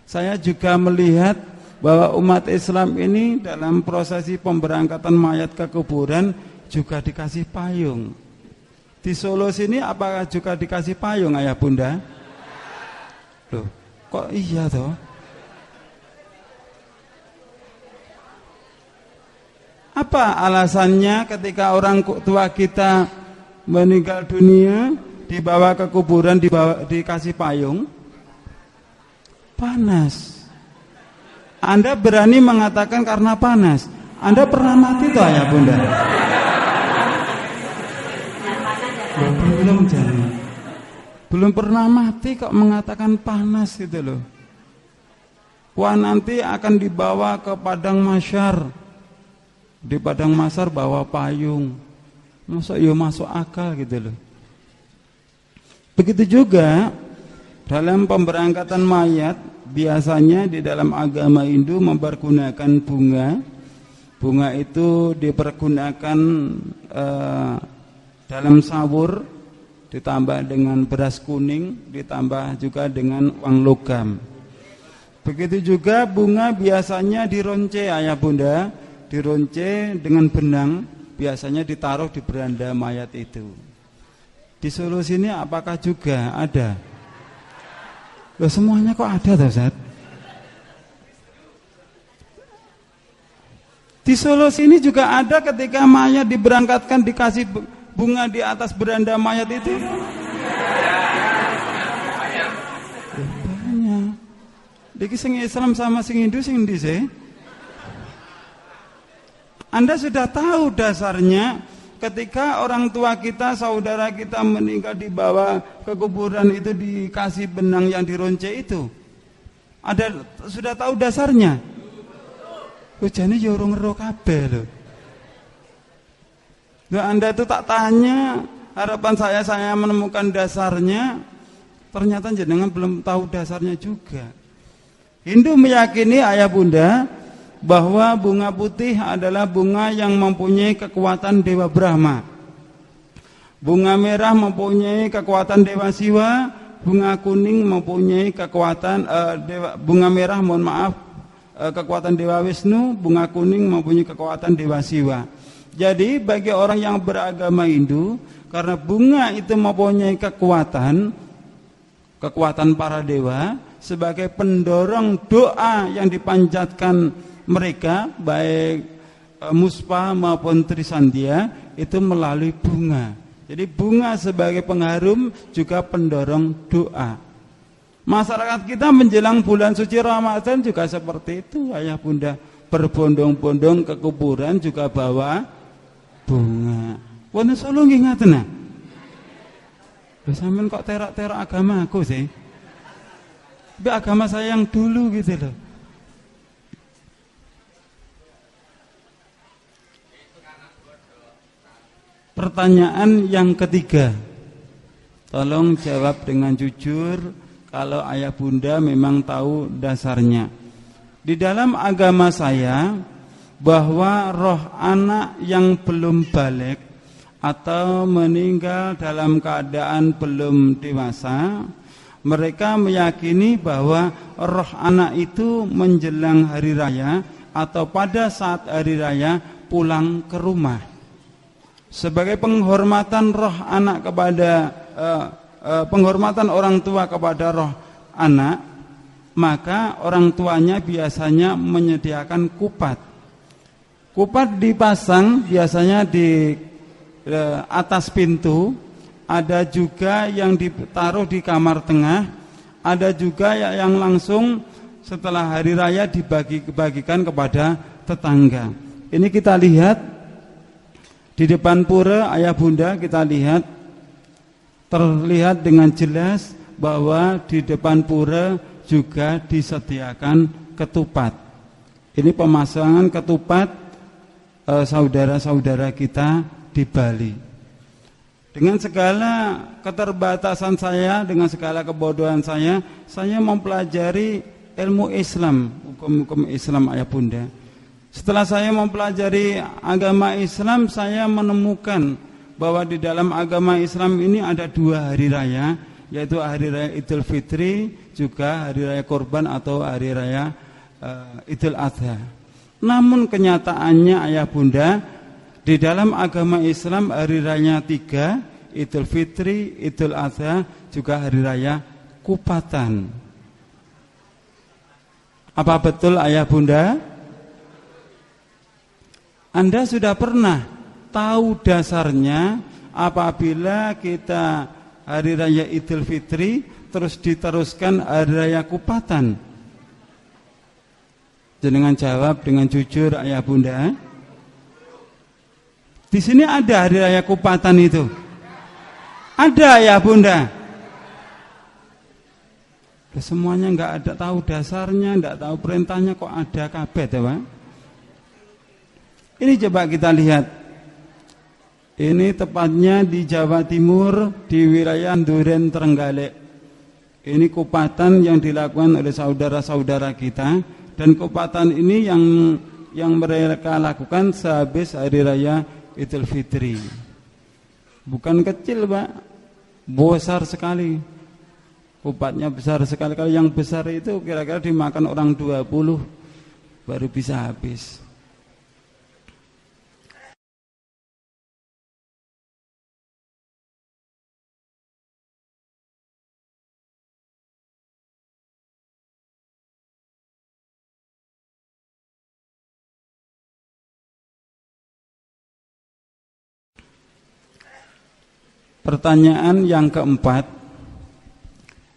saya juga melihat bahwa umat Islam ini dalam prosesi pemberangkatan mayat ke kuburan juga dikasih payung. Di Solo sini apakah juga dikasih payung, ayah bunda? Loh, kok iya toh? Apa alasannya ketika orang tua kita meninggal dunia, dibawa ke kuburan, dikasih payung? Panas. Anda berani mengatakan karena panas. Anda pernah mati toh, ayah bunda? Belum jadi. Belum pernah mati kok mengatakan panas gitu loh. Wah, nanti akan dibawa ke padang mahsyar. Di padang mahsyar bawa payung. Masuk akal gitu loh. Begitu juga dalam pemberangkatan mayat, biasanya di dalam agama Hindu mempergunakan bunga. Bunga itu dipergunakan dalam sawur, ditambah dengan beras kuning, ditambah juga dengan uang logam. Begitu juga bunga biasanya dironce, ayah bunda, dironce dengan benang, biasanya ditaruh di beranda mayat itu. Di Solo sini apakah juga ada? Loh, semuanya kok ada toh, Ustaz? Di Solo sini juga ada ketika mayat diberangkatkan dikasih bunga di atas beranda mayat itu. Banyak. Diki sing Islam sama sing Hindu sing endi sih? Anda sudah tahu dasarnya ketika orang tua kita, saudara kita meninggal dibawa ke kuburan itu dikasih benang yang dironce itu. Sudah tahu dasarnya? Jane ya urung ero kabeh lho. Nah, Anda itu tak tanya, harapan saya menemukan dasarnya, ternyata jenengan belum tahu dasarnya juga. Hindu meyakini, ayah bunda, bahwa bunga putih adalah bunga yang mempunyai kekuatan Dewa Brahma. Bunga merah mempunyai kekuatan Dewa Siwa, bunga kuning mempunyai kekuatan bunga merah kekuatan Dewa Wisnu, bunga kuning mempunyai kekuatan Dewa Siwa. Jadi bagi orang yang beragama Hindu, karena bunga itu mempunyai kekuatan para dewa sebagai pendorong doa yang dipanjatkan mereka, baik Muspa maupun Trisandia, itu melalui bunga. Jadi bunga sebagai pengharum juga pendorong doa. Masyarakat kita menjelang bulan suci Ramadan juga seperti itu, ayah bunda, berbondong-bondong ke kuburan juga bawa bunga. Wonten Solo nggih ngaten nah. Lho sampean kok terak-terak agama aku sih? Tapi agama saya yang dulu gitu loh. Pertanyaan yang ketiga, tolong jawab dengan jujur kalau ayah bunda memang tahu dasarnya. Di dalam agama saya, bahwa roh anak yang belum balik atau meninggal dalam keadaan belum dewasa, mereka meyakini bahwa roh anak itu menjelang hari raya atau pada saat hari raya pulang ke rumah. Sebagai penghormatan roh anak kepada penghormatan orang tua kepada roh anak, maka orang tuanya biasanya menyediakan kupat. Kupat dipasang biasanya di atas pintu, ada juga yang ditaruh di kamar tengah, ada juga yang langsung setelah hari raya dibagikan kepada tetangga. Ini kita lihat di depan pura, ayah bunda, kita lihat terlihat dengan jelas bahwa di depan pura juga disediakan ketupat. Ini pemasangan ketupat saudara-saudara kita di Bali. Dengan segala keterbatasan saya, dengan segala kebodohan saya mempelajari ilmu Islam, hukum-hukum Islam ayah bunda. Setelah saya mempelajari agama Islam, saya menemukan bahwa di dalam agama Islam ini ada 2 hari raya, yaitu hari raya Idul Fitri, juga hari raya Kurban atau hari raya Idul Adha. Namun kenyataannya ayah bunda, di dalam agama Islam hari raya 3, Idul Fitri, Idul Adha, juga hari raya Kupatan. Apa betul ayah bunda? Anda sudah pernah tahu dasarnya apabila kita hari raya Idul Fitri terus diteruskan hari raya Kupatan? Dengan jawab dengan jujur ayah bunda. Di sini ada hari raya Kupatan itu. Ada ayah bunda. Semuanya nggak ada tahu dasarnya, nggak tahu perintahnya, kok ada kabeh ya, Pak? Ini coba kita lihat. Ini tepatnya di Jawa Timur, di wilayah Duren Trenggalek. Ini Kupatan yang dilakukan oleh saudara-saudara kita. Dan Kupatan ini yang mereka lakukan sehabis hari raya Idul Fitri. Bukan kecil, Pak. Besar sekali. Kupatnya besar sekali. Kalau yang besar itu kira-kira dimakan orang 20 baru bisa habis. Pertanyaan yang keempat,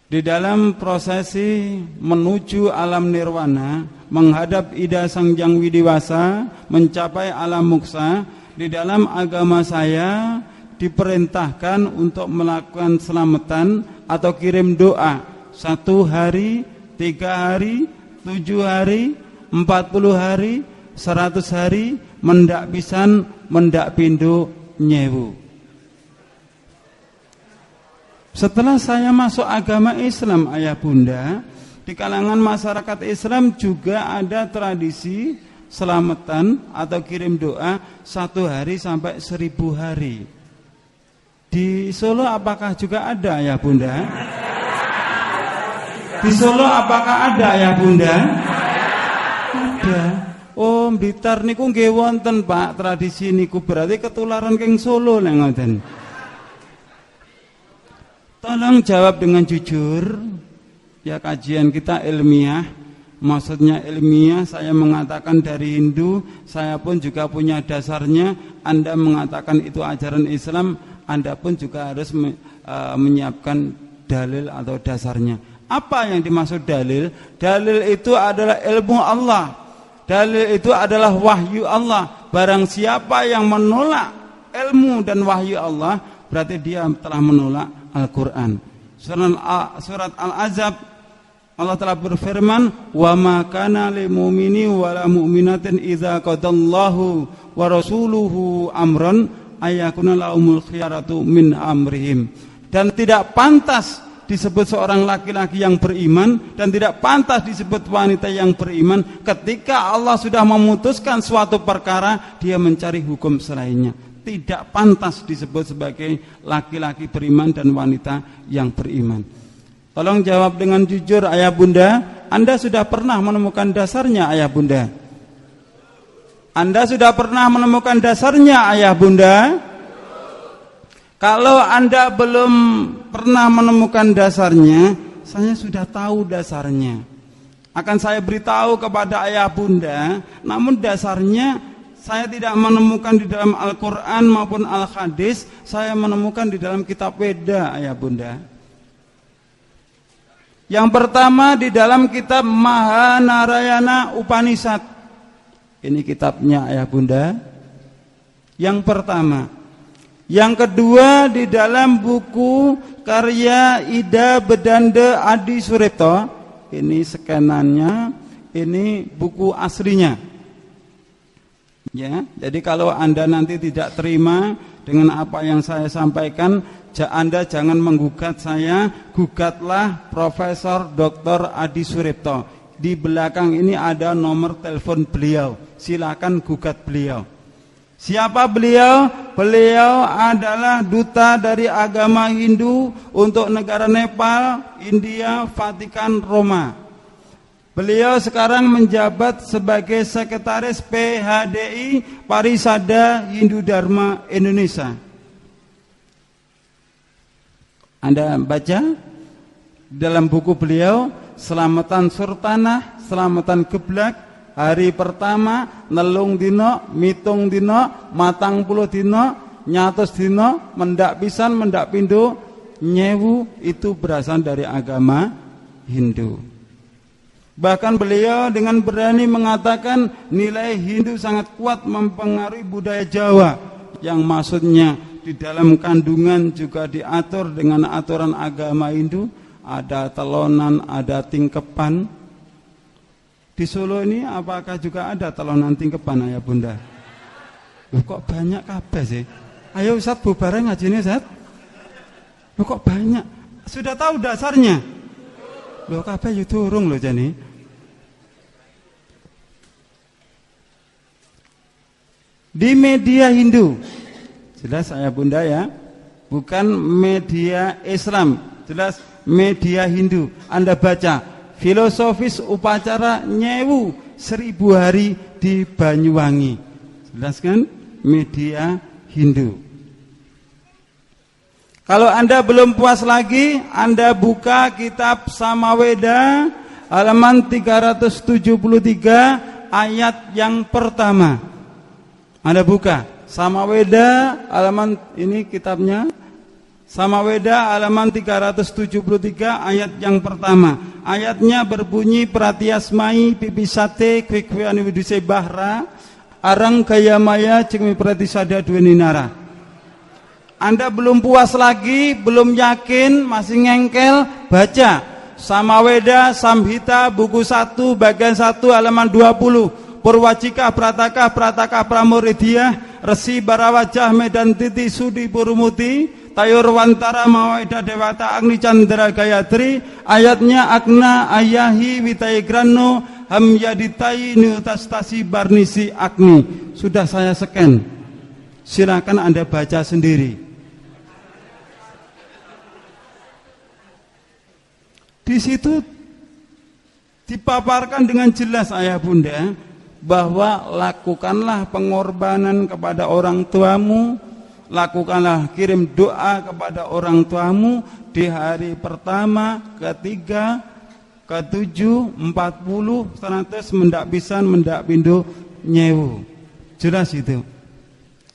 di dalam prosesi menuju alam nirwana, menghadap Ida Sang Hyang Widiwasa, mencapai alam moksa, di dalam agama saya diperintahkan untuk melakukan selamatan atau kirim doa 1 hari, 3 hari, 7 hari, 40 hari, 100 hari, mendak pisan, mendak pindo, nyewu. Setelah saya masuk agama Islam ayah bunda, di kalangan masyarakat Islam juga ada tradisi selamatan atau kirim doa 1 hari sampai 1000 hari. Di Solo apakah juga ada ayah bunda? Di Solo apakah ada ayah bunda? Ada. Oh, Blitar niku nggih wonten Pak tradisi niku, berarti ketularan keng Solo lek ngoten. Tolong jawab dengan jujur. Ya, kajian kita ilmiah. Maksudnya ilmiah, saya mengatakan dari Hindu, saya pun juga punya dasarnya. Anda mengatakan itu ajaran Islam, Anda pun juga harus menyiapkan dalil atau dasarnya. Apa yang dimaksud dalil? Dalil itu adalah ilmu Allah. Dalil itu adalah wahyu Allah. Barang siapa yang menolak ilmu dan wahyu Allah, berarti dia telah menolak Al-Quran. Surat Al-Azab, Allah telah berfirman, wa ma kana lil mu'mini wa la mu'minatin idza qadallahu wa rasuluhu amran ayakuna lahumul khiyaratu min amrihim. Dan tidak pantas disebut seorang laki-laki yang beriman, dan tidak pantas disebut wanita yang beriman ketika Allah sudah memutuskan suatu perkara, dia mencari hukum selainnya. Tidak pantas disebut sebagai laki-laki beriman dan wanita yang beriman. Tolong jawab dengan jujur ayah bunda. Anda sudah pernah menemukan dasarnya ayah bunda? Anda sudah pernah menemukan dasarnya ayah bunda? Kalau Anda belum pernah menemukan dasarnya, saya sudah tahu dasarnya. Akan saya beritahu kepada ayah bunda, namun dasarnya saya tidak menemukan di dalam Al-Quran maupun Al-Hadis. Saya menemukan di dalam kitab Weda ayah bunda. Yang pertama di dalam kitab Mahanarayana Upanishad. Ini kitabnya ayah bunda. Yang pertama. Yang kedua di dalam buku karya Ida Bedanda Adi Suripto. Ini skenannya. Ini buku aslinya. Ya, jadi kalau Anda nanti tidak terima dengan apa yang saya sampaikan, Anda jangan menggugat saya, gugatlah Profesor Dr. Adi Suripto. Di belakang ini ada nomor telepon beliau. Silakan gugat beliau. Siapa beliau? Beliau adalah duta dari agama Hindu untuk negara Nepal, India, Vatikan, Roma. Beliau sekarang menjabat sebagai sekretaris PHDI Parisada Hindu Dharma Indonesia. Anda baca dalam buku beliau, Selamatan Surtanah, Selamatan Geblak, hari pertama, nelung dino, mitung dino, matang puluh dino, nyatus dino, mendak pisan, mendak pindo, nyewu, itu berasal dari agama Hindu. Bahkan beliau dengan berani mengatakan nilai Hindu sangat kuat mempengaruhi budaya Jawa, yang maksudnya di dalam kandungan juga diatur dengan aturan agama Hindu, ada telonan, ada tingkepan. Di Solo ini apakah juga ada telonan tingkepan, ayah bunda? Loh, kok banyak kabeh sih? Ayo Ustaz bubaran ngajine Ustaz. Loh, kok banyak? Sudah tahu dasarnya? Loh, kabeh yo durung lho jane. Di media Hindu, jelas ayah bunda ya, bukan media Islam, jelas media Hindu. Anda baca filosofis upacara nyewu 1000 hari di Banyuwangi, jelas kan, media Hindu. Kalau Anda belum puas lagi, Anda buka kitab Samaweda halaman 373 ayat yang pertama. Anda buka Samaweda halaman, ini kitabnya Samaweda halaman 373 ayat yang pertama. Ayatnya berbunyi, Pratiasmai pipisate kwekweani widuse bahra arang gaya maya cengmi pratisada dueninara. Anda belum puas lagi, belum yakin, masih ngengkel, baca Samaweda Samhita buku 1 bagian 1 halaman 20. Purwajika Prataka Prataka Pramuridiyah Resi Barawajah Medan Titi Sudi Purumuti Tayur Wantara Mawaida Dewata Agni Chandra Gayatri. Ayatnya Agna Ayahi Witaigrano Hamyaditai Nutastasi Barnisi Agni. Sudah saya scan, silakan Anda baca sendiri. Di situ dipaparkan dengan jelas ayah bunda bahwa lakukanlah pengorbanan kepada orang tuamu, lakukanlah kirim doa kepada orang tuamu di hari pertama, ketiga, ke-7, 40, 100, mendak pisan, mendak pindo, nyewu. Jelas itu.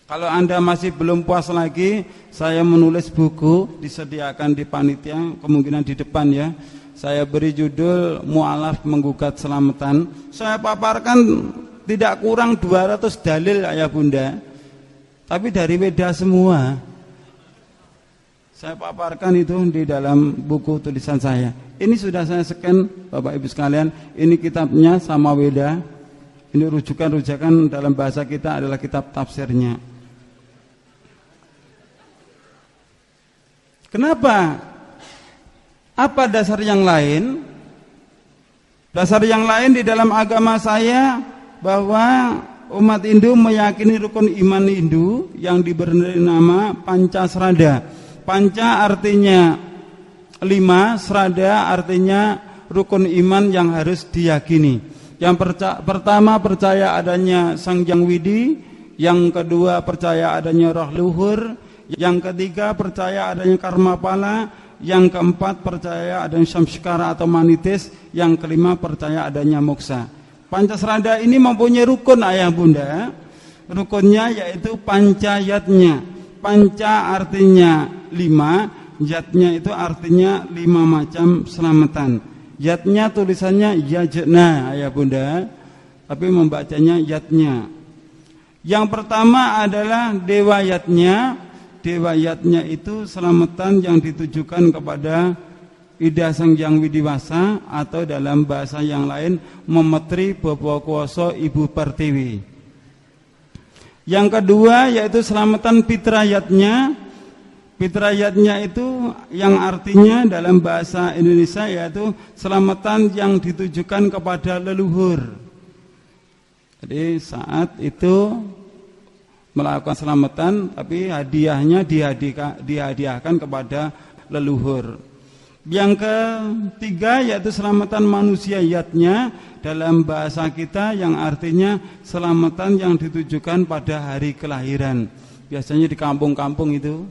Kalau Anda masih belum puas lagi, saya menulis buku, disediakan di panitia, kemungkinan di depan ya. Saya beri judul Mu'alaf Menggugat Selamatan. Saya paparkan tidak kurang 200 dalil ayah bunda, tapi dari Weda semua. Saya paparkan itu di dalam buku tulisan saya. Ini sudah saya scan Bapak Ibu sekalian. Ini kitabnya Samaweda. Ini rujukan-rujukan dalam bahasa kita adalah kitab tafsirnya. Kenapa? Apa dasar yang lain? Dasar yang lain di dalam agama saya bahwa umat Hindu meyakini rukun iman Hindu yang diberi nama Pancasrada. Panca artinya 5, Srada artinya rukun iman yang harus diyakini. Yang pertama percaya adanya Sang Hyang Widi, yang kedua percaya adanya roh luhur, yang ketiga percaya adanya karma pala, yang keempat percaya adanya samskara atau manitis, yang kelima percaya adanya moksa. Pancasrada ini mempunyai rukun ayah bunda. Rukunnya yaitu pancayatnya. Panca artinya 5, yatnya itu artinya 5 macam selamatan. Yatnya tulisannya yajna ayah bunda, tapi membacanya yatnya. Yang pertama adalah dewa yatnya. Dewa yatnya itu selamatan yang ditujukan kepada Ida Sang Hyang Widiwasa, atau dalam bahasa yang lain Memetri Bapa Kuwasa Ibu Pertiwi. Yang kedua yaitu selamatan fitrayatnya. Fitrayatnya itu yang artinya dalam bahasa Indonesia yaitu selamatan yang ditujukan kepada leluhur. Jadi saat itu melakukan selamatan tapi hadiahnya dihadiahkan kepada leluhur. Yang ketiga yaitu selamatan manusiayatnya dalam bahasa kita yang artinya selamatan yang ditujukan pada hari kelahiran. Biasanya di kampung-kampung itu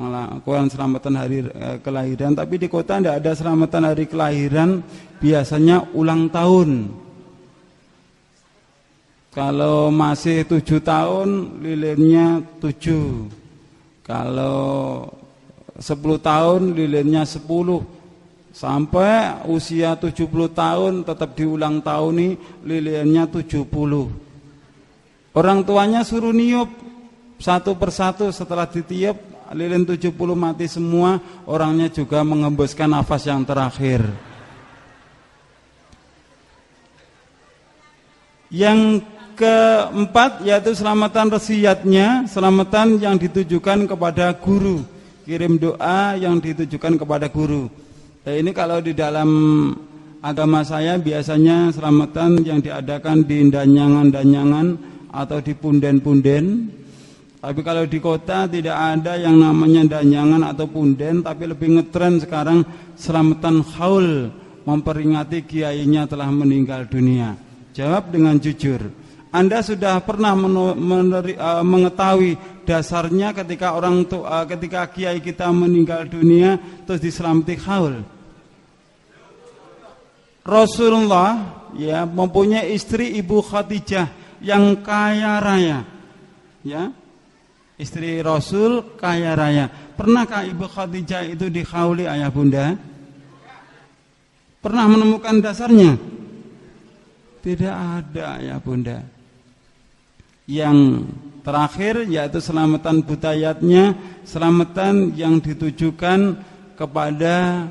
melakukan selamatan hari kelahiran, tapi di kota tidak ada selamatan hari kelahiran, biasanya ulang tahun. Kalau masih 7 tahun lilinnya 7. Kalau 10 tahun lilinnya 10. Sampai usia 70 tahun tetap diulang tahun nih lilinnya 70. Orang tuanya suruh niup satu persatu, setelah ditiup lilin 70 mati semua, orangnya juga mengembuskan nafas yang terakhir. Yang keempat yaitu selamatan resiyatnya, selamatan yang ditujukan kepada guru, kirim doa yang ditujukan kepada guru. Nah, ini kalau di dalam agama saya biasanya selamatan yang diadakan di danyangan-danyangan atau di punden-punden. Tapi kalau di kota tidak ada yang namanya danyangan atau punden, tapi lebih ngetren sekarang selamatan haul, memperingati kiainya telah meninggal dunia. Jawab dengan jujur. Anda sudah pernah mengetahui dasarnya ketika ketika kiai kita meninggal dunia terus diselamati haul? Rasulullah ya mempunyai istri Ibu Khadijah yang kaya raya. Ya. Istri Rasul kaya raya. Pernahkah Ibu Khadijah itu dikhauli ayah bunda? Pernah menemukan dasarnya? Tidak ada ayah bunda. Yang terakhir yaitu selamatan budayatnya, selamatan yang ditujukan kepada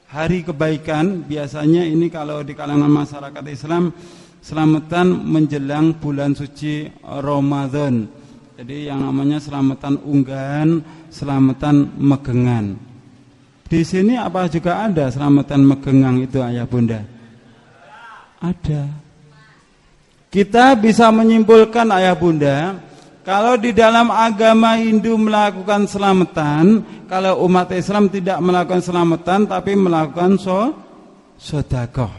hari kebaikan. Biasanya ini kalau di kalangan masyarakat Islam selamatan menjelang bulan suci Ramadan. Jadi yang namanya selamatan unggahan, selamatan megengan. Di sini apa juga ada selamatan megengan itu ayah bunda? Ada. Kita bisa menyimpulkan ayah bunda, kalau di dalam agama Hindu melakukan selamatan, kalau umat Islam tidak melakukan selamatan tapi melakukan sedekah.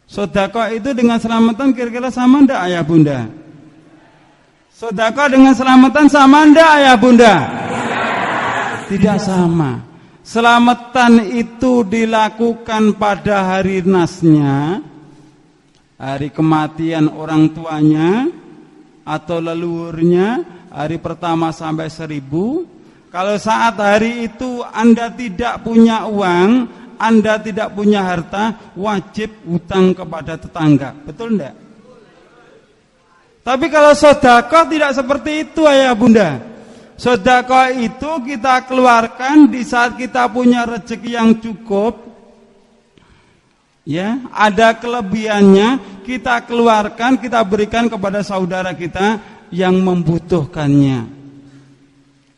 Sedekah itu dengan selamatan kira-kira sama enggak ayah bunda? Sedekah dengan selamatan sama enggak ayah bunda? Tidak sama. Selamatan itu dilakukan pada hari nasnya, hari kematian orang tuanya atau leluhurnya, hari pertama sampai 1000. Kalau saat hari itu Anda tidak punya uang, Anda tidak punya harta, wajib hutang kepada tetangga. Betul enggak? Tapi kalau sedekah tidak seperti itu ayah bunda. Sedekah itu kita keluarkan di saat kita punya rezeki yang cukup. Ya, ada kelebihannya kita keluarkan, kita berikan kepada saudara kita yang membutuhkannya.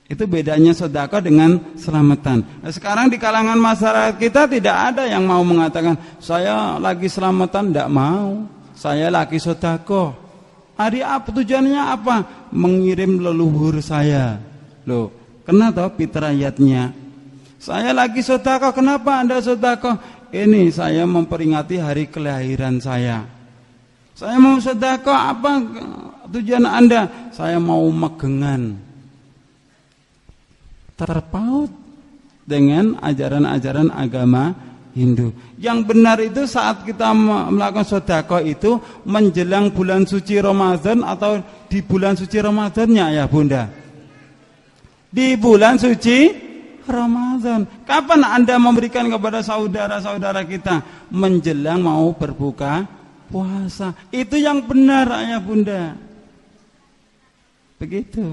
Itu bedanya sedekah dengan selamatan. Nah, sekarang di kalangan masyarakat kita tidak ada yang mau mengatakan saya lagi selamatan, tidak mau. Saya lagi sedekah. Hari apa tujuannya apa? Mengirim leluhur saya. Loh, kenapa fitrayatnya? Saya lagi sedekah, kenapa Anda sedekah? Ini saya memperingati hari kelahiran saya. Saya mau sedekah, apa tujuan Anda? Saya mau megengan. Terpaut dengan ajaran-ajaran agama Hindu. Yang benar itu saat kita melakukan sedekah itu menjelang bulan suci Ramadan atau di bulan suci Ramadannya ya bunda? Di bulan suci Ramadan. Kapan Anda memberikan kepada saudara-saudara kita? Menjelang mau berbuka puasa. Itu yang benar ayah bunda. Begitu.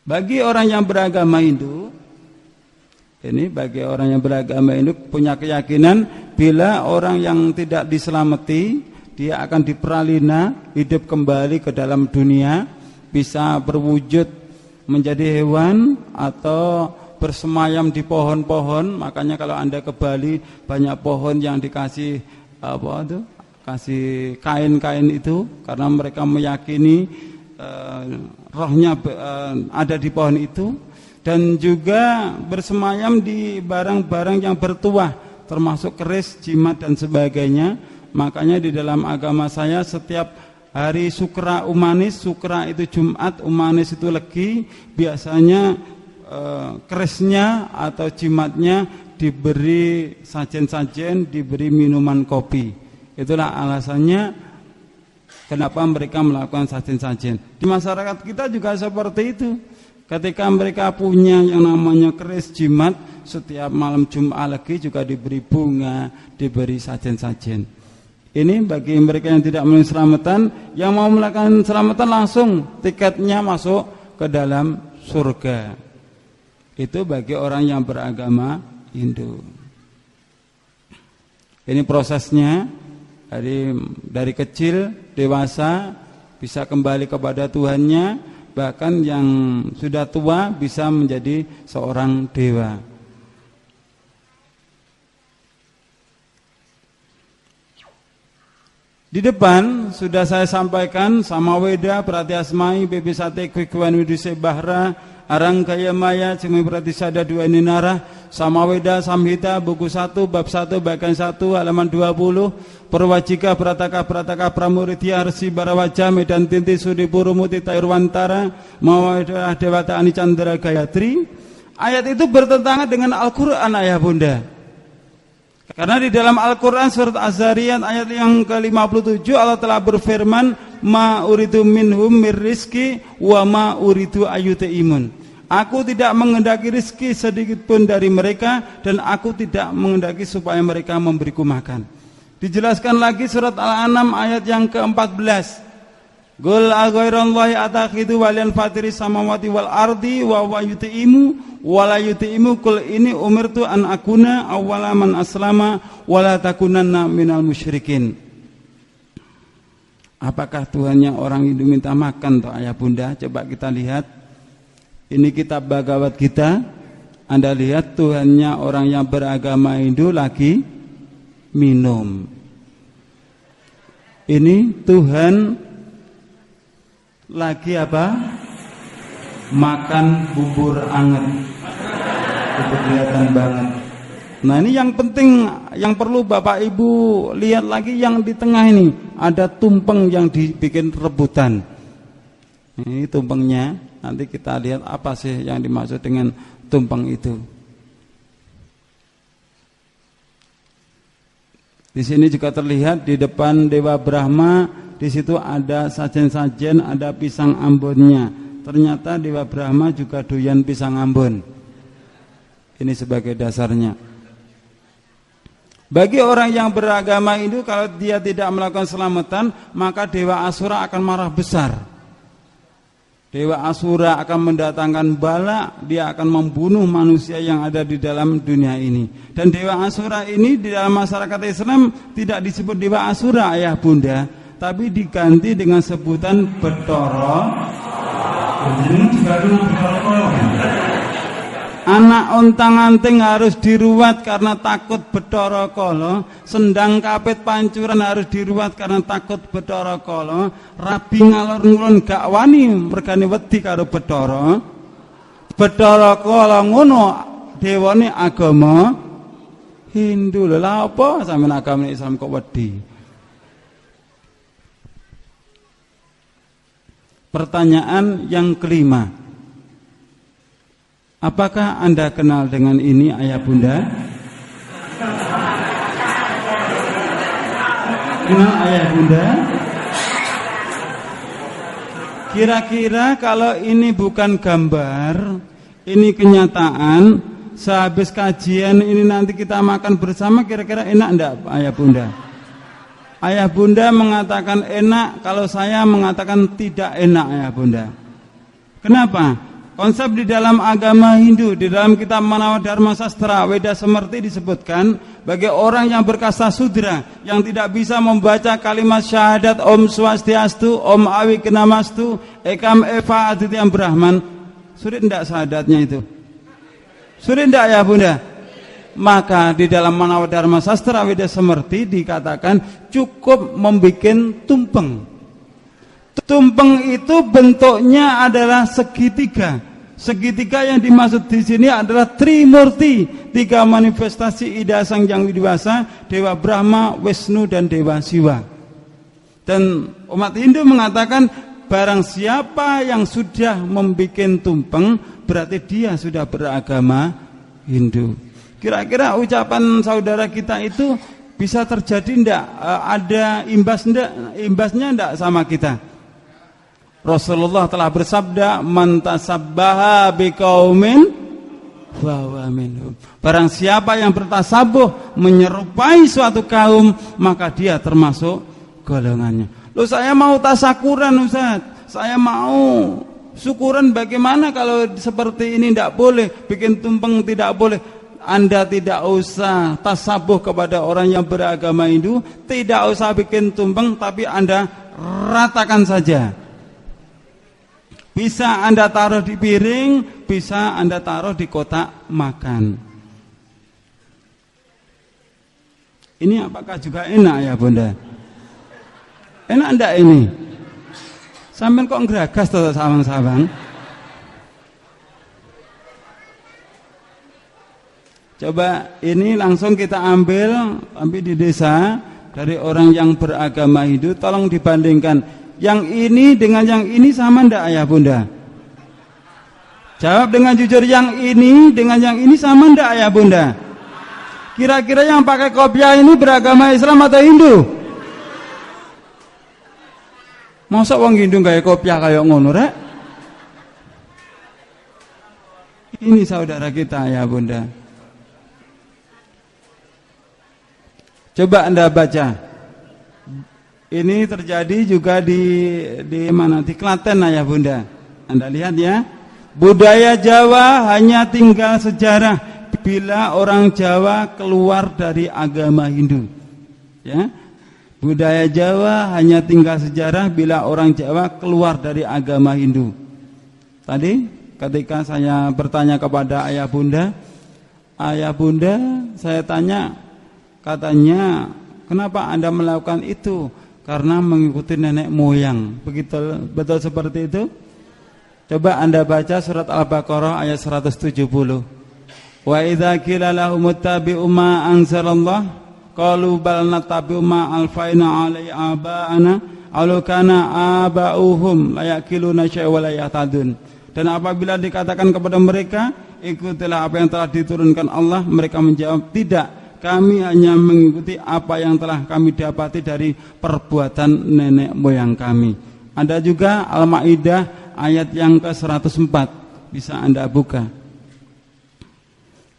Bagi orang yang beragama Hindu, ini bagi orang yang beragama Hindu punya keyakinan bila orang yang tidak diselamati dia akan diperalina, hidup kembali ke dalam dunia, bisa berwujud menjadi hewan atau bersemayam di pohon-pohon. Makanya kalau Anda ke Bali banyak pohon yang dikasih kasih kain-kain itu, karena mereka meyakini rohnya ada di pohon itu. Dan juga bersemayam di barang-barang yang bertuah, termasuk keris, jimat dan sebagainya. Makanya di dalam agama saya setiap hari Sukra Umanis, Sukra itu Jumat, Umanis itu Legi, biasanya kerisnya atau jimatnya diberi sajen-sajen, diberi minuman kopi. Itulah alasannya kenapa mereka melakukan sajen-sajen. Di masyarakat kita juga seperti itu. Ketika mereka punya yang namanya keris jimat, setiap malam Jumat Legi juga diberi bunga, diberi sajen-sajen. Ini bagi mereka yang tidak mau selamatan. Yang mau melakukan selamatan langsung tiketnya masuk ke dalam surga. Itu bagi orang yang beragama Hindu. Ini prosesnya dari kecil dewasa bisa kembali kepada Tuhannya. Bahkan yang sudah tua bisa menjadi seorang dewa. Di depan sudah saya sampaikan Samaweda, Pratyasmai, Bebisate, Kwikwan, Widuse, Bahra, Arangkaya Maya, Cimi Pratisada, Dua Ninara, Samaweda, Samhita, buku 1, bab 1, bagian 1, halaman 20, Perwajika, Prataka, Pramuridya, Arsi, Barawaja, Medan Tinti, Sudi, Purumuti, Tairwantara, Mawada, Dewata, Ani, Chandra, Gayatri. Ayat itu bertentangan dengan Al-Quran, ayah bunda. Karena di dalam Al-Quran surat Az-Zariyat ayat yang ke-57 Allah telah berfirman, Ma uridu minhum mirrizki wa ma uridu ayutaimun. Aku tidak mengendaki rizki sedikit pun dari mereka, dan aku tidak mengendaki supaya mereka memberiku makan. Dijelaskan lagi surat Al-An'am ayat yang ke-14. Qul aghairallahi atakhidu waliyan fatiri samawati wal ardi wa huwa yut'imu wa la yut'imu qul inni umirtu an akuna awwala man aslama wa la takunanna minal musyrikin. Apakah Tuhannya orang Hindu minta makan toh ayah bunda? Coba kita lihat. Ini kitab Bhagavad Gita. Anda lihat Tuhannya orang yang beragama Hindu lagi minum. Ini Tuhan lagi apa? Makan bubur anget. Itu kelihatan banget. Nah ini yang penting, yang perlu Bapak Ibu lihat lagi yang di tengah ini. Ada tumpeng yang dibikin rebutan. Ini tumpengnya. Nanti kita lihat apa sih yang dimaksud dengan tumpeng itu. Di sini juga terlihat di depan Dewa Brahma, di situ ada sajen-sajen, ada pisang ambonnya. Ternyata Dewa Brahma juga doyan pisang ambon. Ini sebagai dasarnya. Bagi orang yang beragama Hindu, kalau dia tidak melakukan selamatan, maka Dewa Asura akan marah besar. Dewa Asura akan mendatangkan bala, dia akan membunuh manusia yang ada di dalam dunia ini. Dan Dewa Asura ini di dalam masyarakat Islam tidak disebut Dewa Asura ayah bunda, tapi diganti dengan sebutan Betoro. Anak ontang-anting harus diruat karena takut Betara Kala, sendang kapit pancuran harus diruat karena takut Betara Kala, rabi ngalor ngulon gak wani mergane wedi karo Betara. Betara Kala ngono dewane agama Hindu. Lha apa sampeyan agama Islam kok wedi? Pertanyaan yang kelima. Apakah Anda kenal dengan ini ayah bunda? Kenal ayah bunda? Kira-kira kalau ini bukan gambar, ini kenyataan, sehabis kajian ini nanti kita makan bersama, kira-kira enak enggak ayah bunda? Ayah bunda mengatakan enak, kalau saya mengatakan tidak enak ayah bunda. Kenapa? Konsep di dalam agama Hindu, di dalam kitab Manawa Dharma Sastra Weda Semerti disebutkan bagi orang yang berkasta sudra yang tidak bisa membaca kalimat syahadat Om Swastiastu, Om Awikenamastu, Ekam Eva Adityam Brahman, sulit tidak syahadatnya itu? Sulit tidak ya Bunda? Maka di dalam Manawa Dharma Sastra Weda Semerti dikatakan cukup membuat tumpeng. Tumpeng itu bentuknya adalah segitiga. Segitiga yang dimaksud di sini adalah Trimurti, 3 manifestasi Ida Sang Hyang Widiwasa, Dewa Brahma, Wisnu dan Dewa Siwa. Dan umat Hindu mengatakan barang siapa yang sudah membuat tumpeng berarti dia sudah beragama Hindu. Kira-kira ucapan saudara kita itu bisa terjadi enggak? Ada imbasnya enggak sama kita? Rasulullah telah bersabda, "Man tasabbaha biqaumin fahuwa minhum." Barang siapa yang bertasabuh menyerupai suatu kaum, maka dia termasuk golongannya. Loh, saya mau tasakuran Ustaz. Saya mau syukuran, bagaimana kalau seperti ini tidak boleh, bikin tumpeng tidak boleh. Anda tidak usah tasabuh kepada orang yang beragama Hindu, tidak usah bikin tumpeng, tapi Anda ratakan saja. Bisa Anda taruh di piring, bisa Anda taruh di kotak makan. Ini apakah juga enak ya Bunda? Enak enggak ini? Sampai kok ngeragas tuh sawang-sawang? Coba ini langsung kita ambil di desa dari orang yang beragama Hindu, tolong dibandingkan. Yang ini dengan yang ini sama ndak ayah Bunda? Jawab dengan jujur, yang ini dengan yang ini sama ndak ayah Bunda? Kira-kira yang pakai kopiah ini beragama Islam atau Hindu? Masa wong Hindu gaya kopiah kayak ngono rek? Ini saudara kita ayah Bunda. Coba Anda baca. Ini terjadi juga di mana? Di Klaten ayah Bunda. Anda lihat ya. Budaya Jawa hanya tinggal sejarah bila orang Jawa keluar dari agama Hindu. Ya. Budaya Jawa hanya tinggal sejarah bila orang Jawa keluar dari agama Hindu. Tadi ketika saya bertanya kepada ayah Bunda, saya tanya, katanya, kenapa Anda melakukan itu? Karena mengikuti nenek moyang. Betul seperti itu? Coba Anda baca surat Al-Baqarah ayat 170. Wa idza qila lahum ittabi'u ma anzalallah qalu bal nattabi'u ma alfaina 'alai aba'ana aw kana aba'uhum la yaqiluna syai'a wa la yahtadun. Dan apabila dikatakan kepada mereka, ikutilah apa yang telah diturunkan Allah, mereka menjawab, tidak. Kami hanya mengikuti apa yang telah kami dapati dari perbuatan nenek moyang kami. Ada juga Al-Maidah ayat yang ke-104. Bisa Anda buka.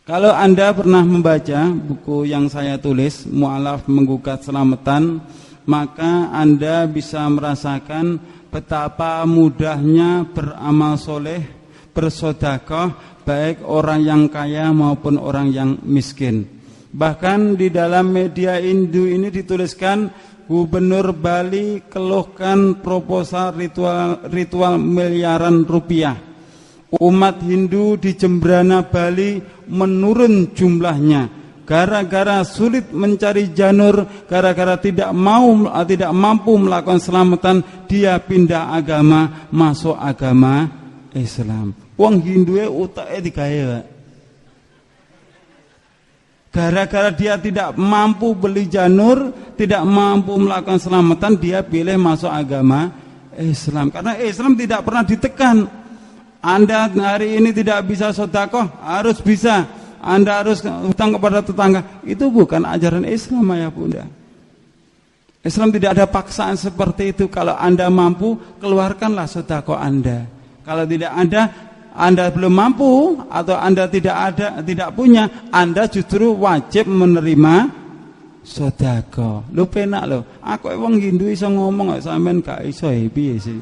Kalau Anda pernah membaca buku yang saya tulis, Mu'alaf Menggugat Selamatan, maka Anda bisa merasakan betapa mudahnya beramal soleh, bersedekah, baik orang yang kaya maupun orang yang miskin. Bahkan di dalam media Hindu ini dituliskan, Gubernur Bali keluhkan proposal ritual miliaran rupiah. Umat Hindu di Jembrana Bali menurun jumlahnya gara-gara sulit mencari janur, gara-gara tidak mampu melakukan selamatan, dia pindah agama, masuk agama Islam. Wong Hinduwe utake digawe. Gara-gara dia tidak mampu beli janur, tidak mampu melakukan selamatan, dia pilih masuk agama Islam. Karena Islam tidak pernah ditekan. Anda hari ini tidak bisa sedekah, harus bisa. Anda harus hutang kepada tetangga. Itu bukan ajaran Islam ya Bunda. Islam tidak ada paksaan seperti itu. Kalau Anda mampu, keluarkanlah sedekah Anda. Kalau tidak ada, Anda belum mampu atau Anda tidak punya, Anda justru wajib menerima sedekah. Lu penak lho. Aku wong Hindu iso ngomong kok sampean gak iso piye sih.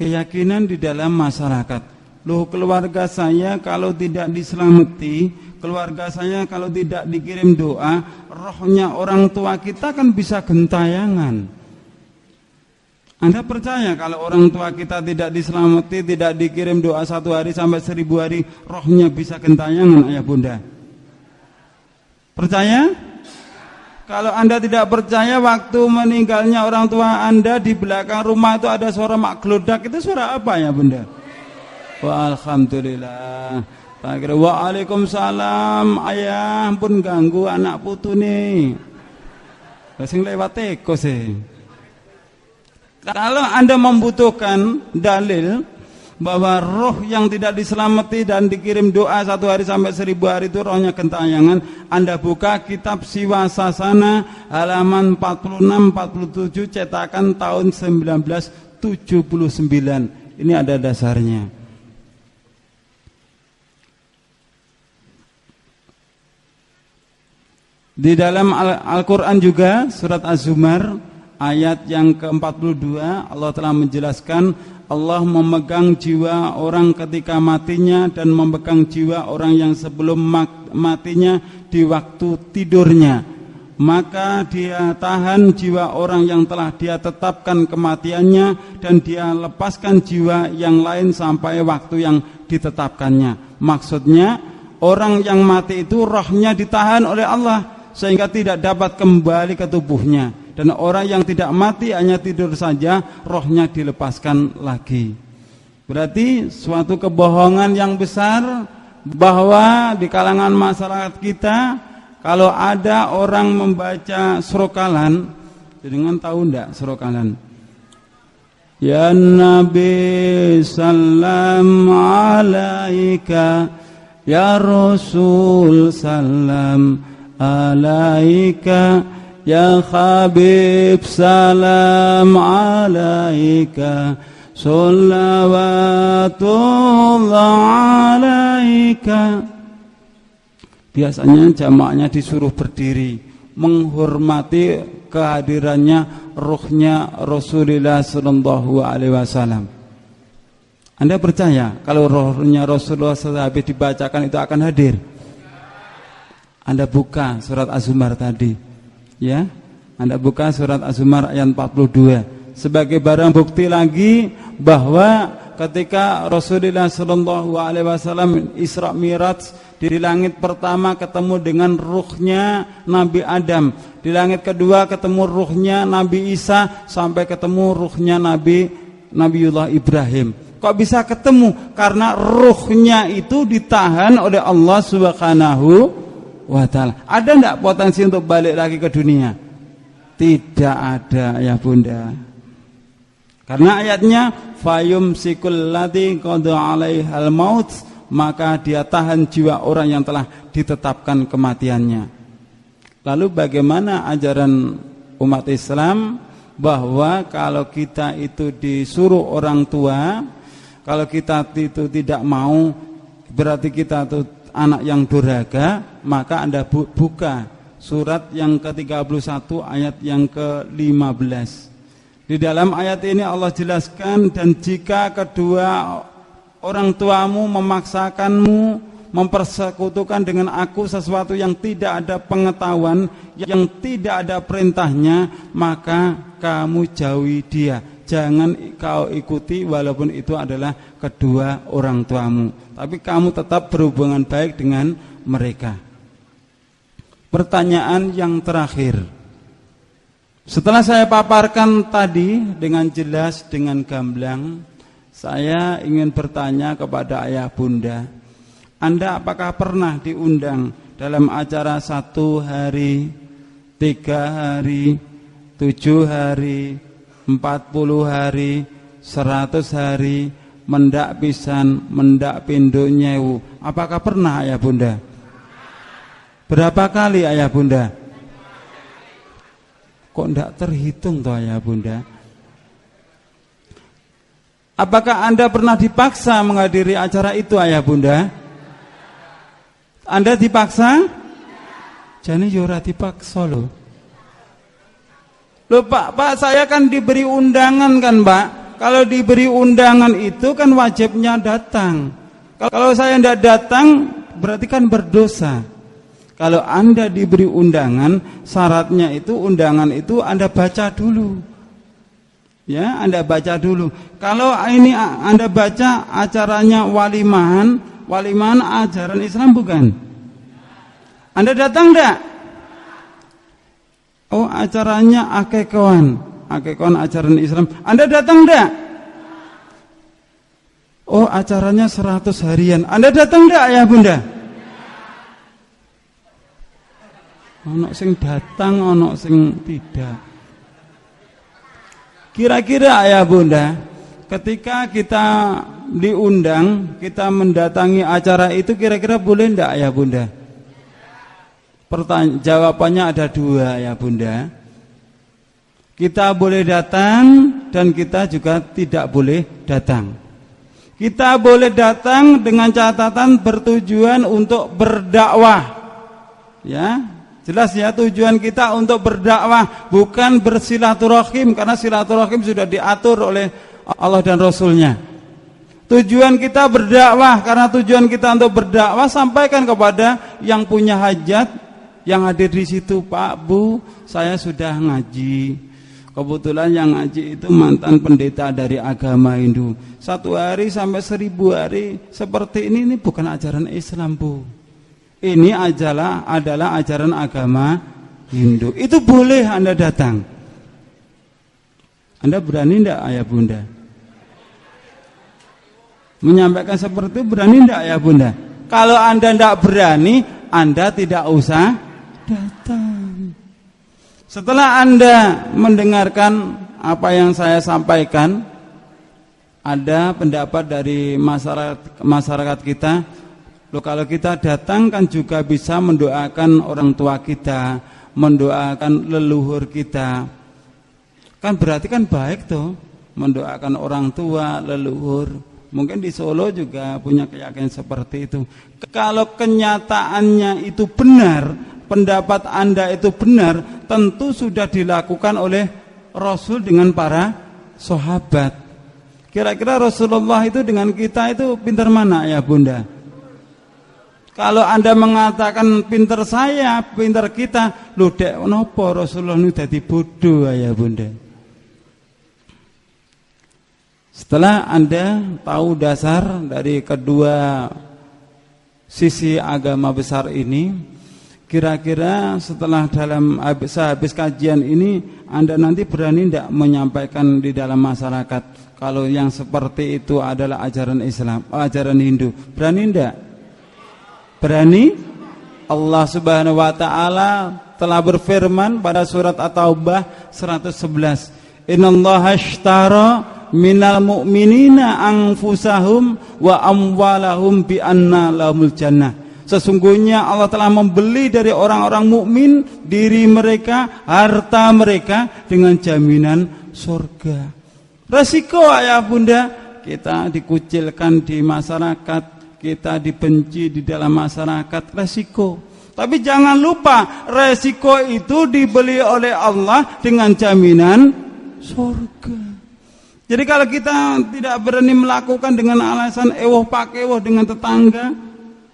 keyakinan di dalam masyarakat. Loh, keluarga saya kalau tidak diselamati, keluarga saya kalau tidak dikirim doa, rohnya orang tua kita kan bisa gentayangan. Anda percaya kalau orang tua kita tidak diselamati, tidak dikirim doa 1 hari sampai 1000 hari, rohnya bisa gentayangan, ayah bunda? Percaya? Kalau Anda tidak percaya, waktu meninggalnya orang tua Anda di belakang rumah itu ada suara mak gelodak, itu suara apa ya bunda? Wah, alhamdulillah. Waalaikumsalam, ayah pun ganggu anak putu nih. Sing lewat teko sih. Kalau Anda membutuhkan dalil bahwa roh yang tidak diselamati dan dikirim doa 1 hari sampai 1000 hari itu rohnya gentayangan, Anda buka kitab Siwa Sasana halaman 46-47 cetakan tahun 1979. Ini ada dasarnya. Di dalam Al-Quran juga surat Az-Zumar ayat yang ke-42 Allah telah menjelaskan, Allah memegang jiwa orang ketika matinya dan memegang jiwa orang yang sebelum matinya di waktu tidurnya. Maka dia tahan jiwa orang yang telah dia tetapkan kematiannya dan dia lepaskan jiwa yang lain sampai waktu yang ditetapkannya. Maksudnya orang yang mati itu rohnya ditahan oleh Allah sehingga tidak dapat kembali ke tubuhnya. Dan orang yang tidak mati hanya tidur saja, rohnya dilepaskan lagi. Berarti suatu kebohongan yang besar bahwa di kalangan masyarakat kita, kalau ada orang membaca surokalan, dengan tahu enggak surokalan? Ya Nabi salam alaika, ya Rasul salam alaika, ya Habib salam alaika, sholawatullah alaika. Biasanya jamaahnya disuruh berdiri menghormati kehadirannya ruhnya Rasulullah sallallahu alaihi wasallam. Anda percaya kalau rohnya Rasulullah SAW dibacakan itu akan hadir? Anda buka surat Az-Zumar tadi. Ya, Anda buka surat Az-Zumar ayat 42 sebagai barang bukti lagi bahwa ketika Rasulullah sallallahu alaihi wasallam Isra Mi'raj di langit pertama ketemu dengan ruhnya Nabi Adam, di langit kedua ketemu ruhnya Nabi Isa, sampai ketemu ruhnya Nabiullah Ibrahim. Kok bisa ketemu? Karena ruhnya itu ditahan oleh Allah Subhanahu wa ta'ala. Ada enggak potensi untuk balik lagi ke dunia? Tidak ada ya bunda. Karena ayatnya fayumsikul ladzi qada 'alaihal maut, maka dia tahan jiwa orang yang telah ditetapkan kematiannya. Lalu bagaimana ajaran umat Islam bahwa kalau kita itu disuruh orang tua, kalau kita itu tidak mau, berarti kita itu anak yang durhaka, maka Anda buka surat yang ke-31 ayat yang ke-15. Di dalam ayat ini Allah jelaskan, dan jika kedua orang tuamu memaksakanmu mempersekutukan dengan aku sesuatu yang tidak ada pengetahuan, yang tidak ada perintahnya, maka kamu jauhi dia. Jangan kau ikuti walaupun itu adalah kedua orang tuamu, tapi kamu tetap berhubungan baik dengan mereka. Pertanyaan yang terakhir, setelah saya paparkan tadi dengan jelas, dengan gamblang, saya ingin bertanya kepada ayah bunda, Anda apakah pernah diundang dalam acara 1 hari, 3 hari, 7 hari, 40 hari, 100 hari, mendak pisan, mendak pindo nyewu? Apakah pernah ayah bunda? Berapa kali ayah bunda? Kok ndak terhitung toh ayah bunda? Apakah Anda pernah dipaksa menghadiri acara itu ayah bunda? Anda dipaksa? Jane yo ora dipaksa loh. Loh Pak, saya kan diberi undangan kan Pak. Kalau diberi undangan itu kan wajibnya datang. Kalau saya tidak datang berarti kan berdosa. Kalau Anda diberi undangan, syaratnya itu undangan itu Anda baca dulu. Ya, Anda baca dulu. Kalau ini Anda baca acaranya walimahan ajaran Islam bukan? Anda datang enggak? Oh, acaranya akekawan ajaran Islam. Anda datang enggak? Oh, acaranya 100 harian. Anda datang enggak, Ayah Bunda? Ono sing datang, ono sing tidak. Kira-kira Ayah Bunda, ketika kita diundang, kita mendatangi acara itu kira-kira boleh enggak Ayah Bunda? Jawabannya ada 2 Ayah Bunda. Kita boleh datang dan kita juga tidak boleh datang. Kita boleh datang dengan catatan bertujuan untuk berdakwah. Ya, jelas ya, tujuan kita untuk berdakwah, bukan bersilaturahim, karena silaturahim sudah diatur oleh Allah dan Rasulnya. Tujuan kita berdakwah, karena tujuan kita untuk berdakwah, sampaikan kepada yang punya hajat, yang hadir di situ. Pak, Bu, saya sudah ngaji. Kebetulan yang ngaji itu mantan pendeta dari agama Hindu. 1 hari sampai 1000 hari seperti ini bukan ajaran Islam, Bu. Ini adalah ajaran agama Hindu. Itu boleh Anda datang. Anda berani enggak Ayah Bunda? Menyampaikan seperti itu berani enggak Ayah Bunda? Kalau Anda enggak berani, Anda tidak usah datang. Setelah Anda mendengarkan apa yang saya sampaikan, ada pendapat dari masyarakat kita, loh, kalau kita datang kan juga bisa mendoakan orang tua kita, mendoakan leluhur kita. Kan berarti kan baik tuh, mendoakan orang tua, leluhur. Mungkin di Solo juga punya keyakinan seperti itu. Kalau kenyataannya itu benar, pendapat Anda itu benar, tentu sudah dilakukan oleh Rasul dengan para sahabat. Kira-kira Rasulullah itu dengan kita itu pintar mana ya Bunda? Kalau Anda mengatakan pintar saya, pintar kita, lho dek nopo Rasulullah ini dadi bodoh ya Bunda. Setelah Anda tahu dasar dari kedua sisi agama besar ini, kira-kira setelah sehabis kajian ini Anda nanti berani tidak menyampaikan di dalam masyarakat kalau yang seperti itu adalah ajaran Islam, ajaran Hindu? Berani tidak? Berani? Allah Subhanahu wa taala telah berfirman pada surat At-Taubah 111, "Innallaha ashtara minal mu'minina anfusahum wa amwalahum bi anna lahumul jannah." Sesungguhnya Allah telah membeli dari orang-orang mukmin diri mereka, harta mereka dengan jaminan surga. Resiko Ayah Bunda, kita dikucilkan di masyarakat, kita dibenci di dalam masyarakat, resiko. Tapi jangan lupa, resiko itu dibeli oleh Allah dengan jaminan surga. Jadi kalau kita tidak berani melakukan dengan alasan ewoh pakewoh dengan tetangga,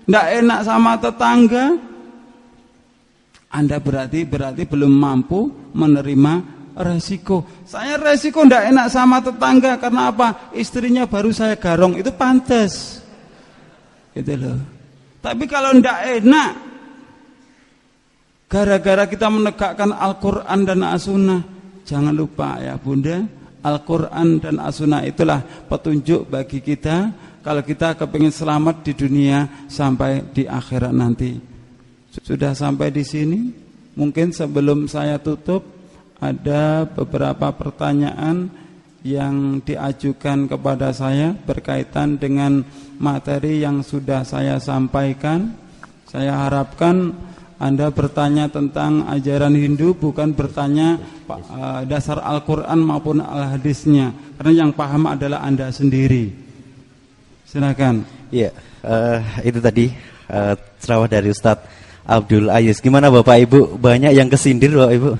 tidak enak sama tetangga, Anda berarti belum mampu menerima resiko. Saya resiko tidak enak sama tetangga karena apa? Istrinya baru saya garong, itu pantas, gitu loh. Tapi kalau tidak enak, gara-gara kita menegakkan Al-Quran dan As-Sunnah, jangan lupa ya Bunda, Al-Quran dan As-Sunnah itulah petunjuk bagi kita kalau kita kepingin selamat di dunia sampai di akhirat nanti. Sudah sampai di sini. Mungkin sebelum saya tutup, ada beberapa pertanyaan yang diajukan kepada saya berkaitan dengan materi yang sudah saya sampaikan. Saya harapkan Anda bertanya tentang ajaran Hindu, bukan bertanya dasar Al-Quran maupun Al-Hadisnya, karena yang paham adalah Anda sendiri. Silakan. Iya, itu tadi ceramah dari Ustadz Abdul Aziz. Gimana Bapak Ibu? Banyak yang kesindir Bapak Ibu?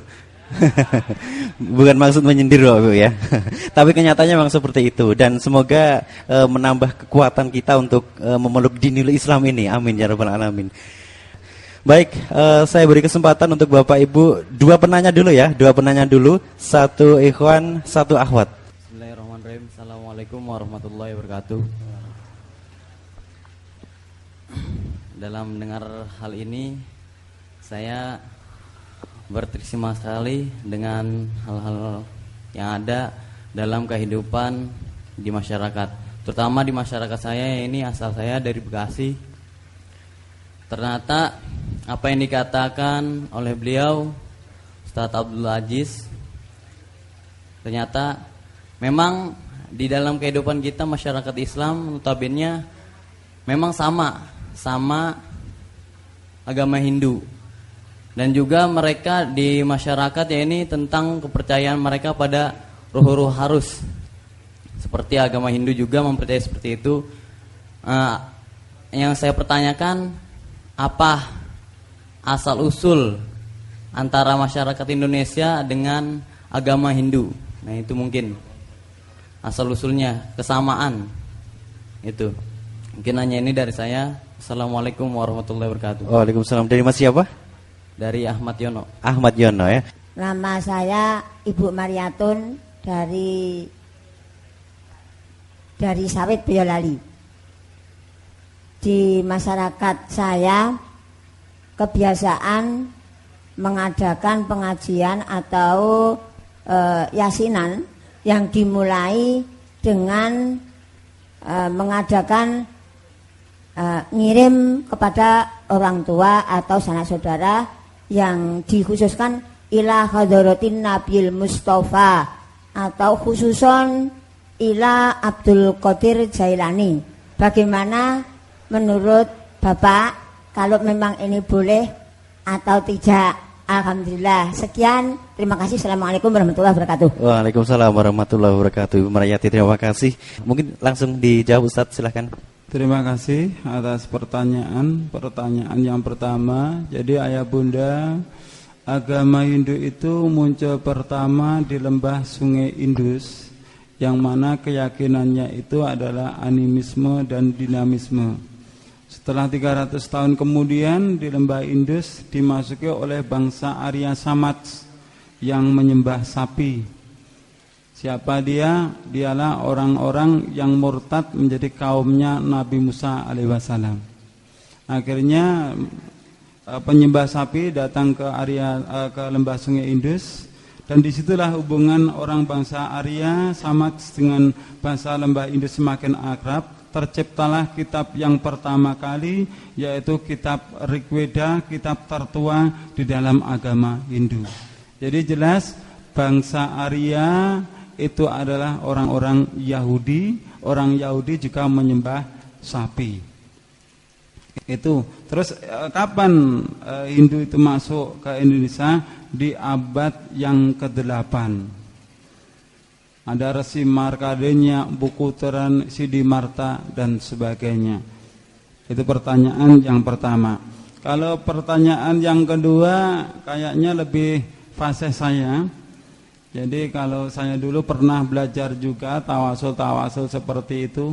Bukan maksud menyindir loh Bu ya. Tapi kenyataannya memang seperti itu. Dan semoga menambah kekuatan kita untuk memeluk dinul Islam ini. Amin ya rabbal alamin. Baik, saya beri kesempatan untuk Bapak Ibu. Dua penanya dulu. Satu ikhwan, satu akhwat. Bismillahirrahmanirrahim. Assalamualaikum warahmatullahi wabarakatuh. Dalam mendengar hal ini, saya berterima sekali dengan hal-hal yang ada dalam kehidupan di masyarakat, terutama di masyarakat saya ini. Asal saya dari Bekasi. Ternyata apa yang dikatakan oleh beliau Ustadz Abdul Aziz, ternyata memang di dalam kehidupan kita masyarakat Islam notabene memang sama agama Hindu. Dan juga mereka di masyarakat ya ini tentang kepercayaan mereka pada ruh-ruh harus. Seperti agama Hindu juga mempercayai seperti itu. Yang saya pertanyakan, apa asal usul antara masyarakat Indonesia dengan agama Hindu? Nah itu mungkin asal usulnya, kesamaan itu. Mungkin hanya ini dari saya. Assalamualaikum warahmatullahi wabarakatuh. Waalaikumsalam. Dari Mas siapa? Dari Ahmad Yono. Ahmad Yono ya. Nama saya Ibu Mariatun dari Sawit Boyolali. Di masyarakat saya kebiasaan mengadakan pengajian atau yasinan yang dimulai dengan mengadakan ngirim kepada orang tua atau sanak saudara yang dikhususkan ila hadratin Nabil Mustafa atau khususon ila Abdul Qadir Jailani. Bagaimana menurut Bapak kalau memang ini boleh atau tidak? Alhamdulillah. Sekian, terima kasih. Assalamualaikum warahmatullahi wabarakatuh. Waalaikumsalam warahmatullahi wabarakatuh. Ibu Mariyati, terima kasih. Mungkin langsung dijawab Ustadz, silahkan. Terima kasih atas pertanyaan yang pertama. Jadi ayah bunda, agama Hindu itu muncul pertama di lembah Sungai Indus, yang mana keyakinannya itu adalah animisme dan dinamisme. Setelah 300 tahun kemudian di lembah Indus dimasuki oleh bangsa Arya Samaj yang menyembah sapi. Siapa dia? Dialah orang-orang yang murtad menjadi kaumnya Nabi Musa alaihissalam. Akhirnya penyembah sapi datang ke lembah Sungai Indus, dan disitulah hubungan orang bangsa Arya Samaj dengan bangsa lembah Indus semakin akrab. Terciptalah kitab yang pertama kali, yaitu kitab Rigveda, kitab tertua di dalam agama Hindu. Jadi jelas bangsa Arya itu adalah orang-orang Yahudi. Orang Yahudi juga menyembah sapi. Itu. Terus kapan Hindu itu masuk ke Indonesia? Di abad yang ke-8. Ada Resi Markadenya, Buku Teran Siddhimarta dan sebagainya. Itu pertanyaan yang pertama. Kalau pertanyaan yang kedua kayaknya lebih fasih saya. Jadi kalau saya dulu pernah belajar juga tawasul seperti itu,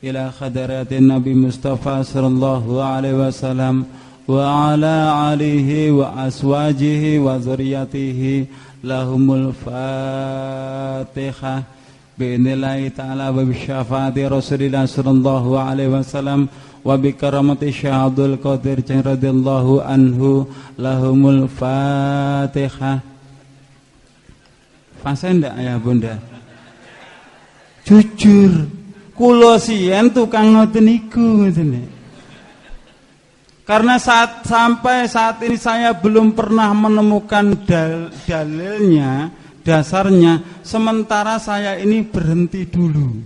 ila khadaratin Nabi Mustafa sallallahu alaihi wasallam wa ala alihi wa aswajihi wa zuriyatihi lahumul fatihah bi'inillahi ta'ala wa bisyafaati Rasulillah sallallahu alaihi wasallam wa bi karamati Syekh Abdul Qadir radhiyallahu anhu lahumul fatihah. Fase ndak ayah bunda? Jujur, kula siyen tukang ngoten niku ngoten. Karena sampai saat ini saya belum pernah menemukan dalilnya, dasarnya. Sementara saya ini berhenti dulu.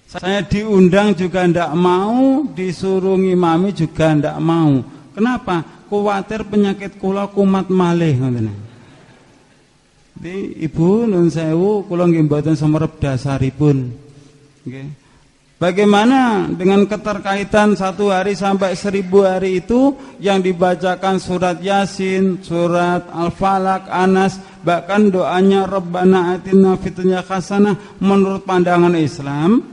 Saya diundang juga ndak mau, disuruh ngimami juga ndak mau. Kenapa? Kuwatir penyakit kula kumat malih ngoten. Di Ibu nun sewu kula nggih mboten sumerep dasaripun. Nggih. Bagaimana dengan keterkaitan 1 hari sampai 1000 hari itu yang dibacakan surat Yasin, surat Al-Falaq, Anas, bahkan doanya Rabbana atina fid dunya hasanah menurut pandangan Islam.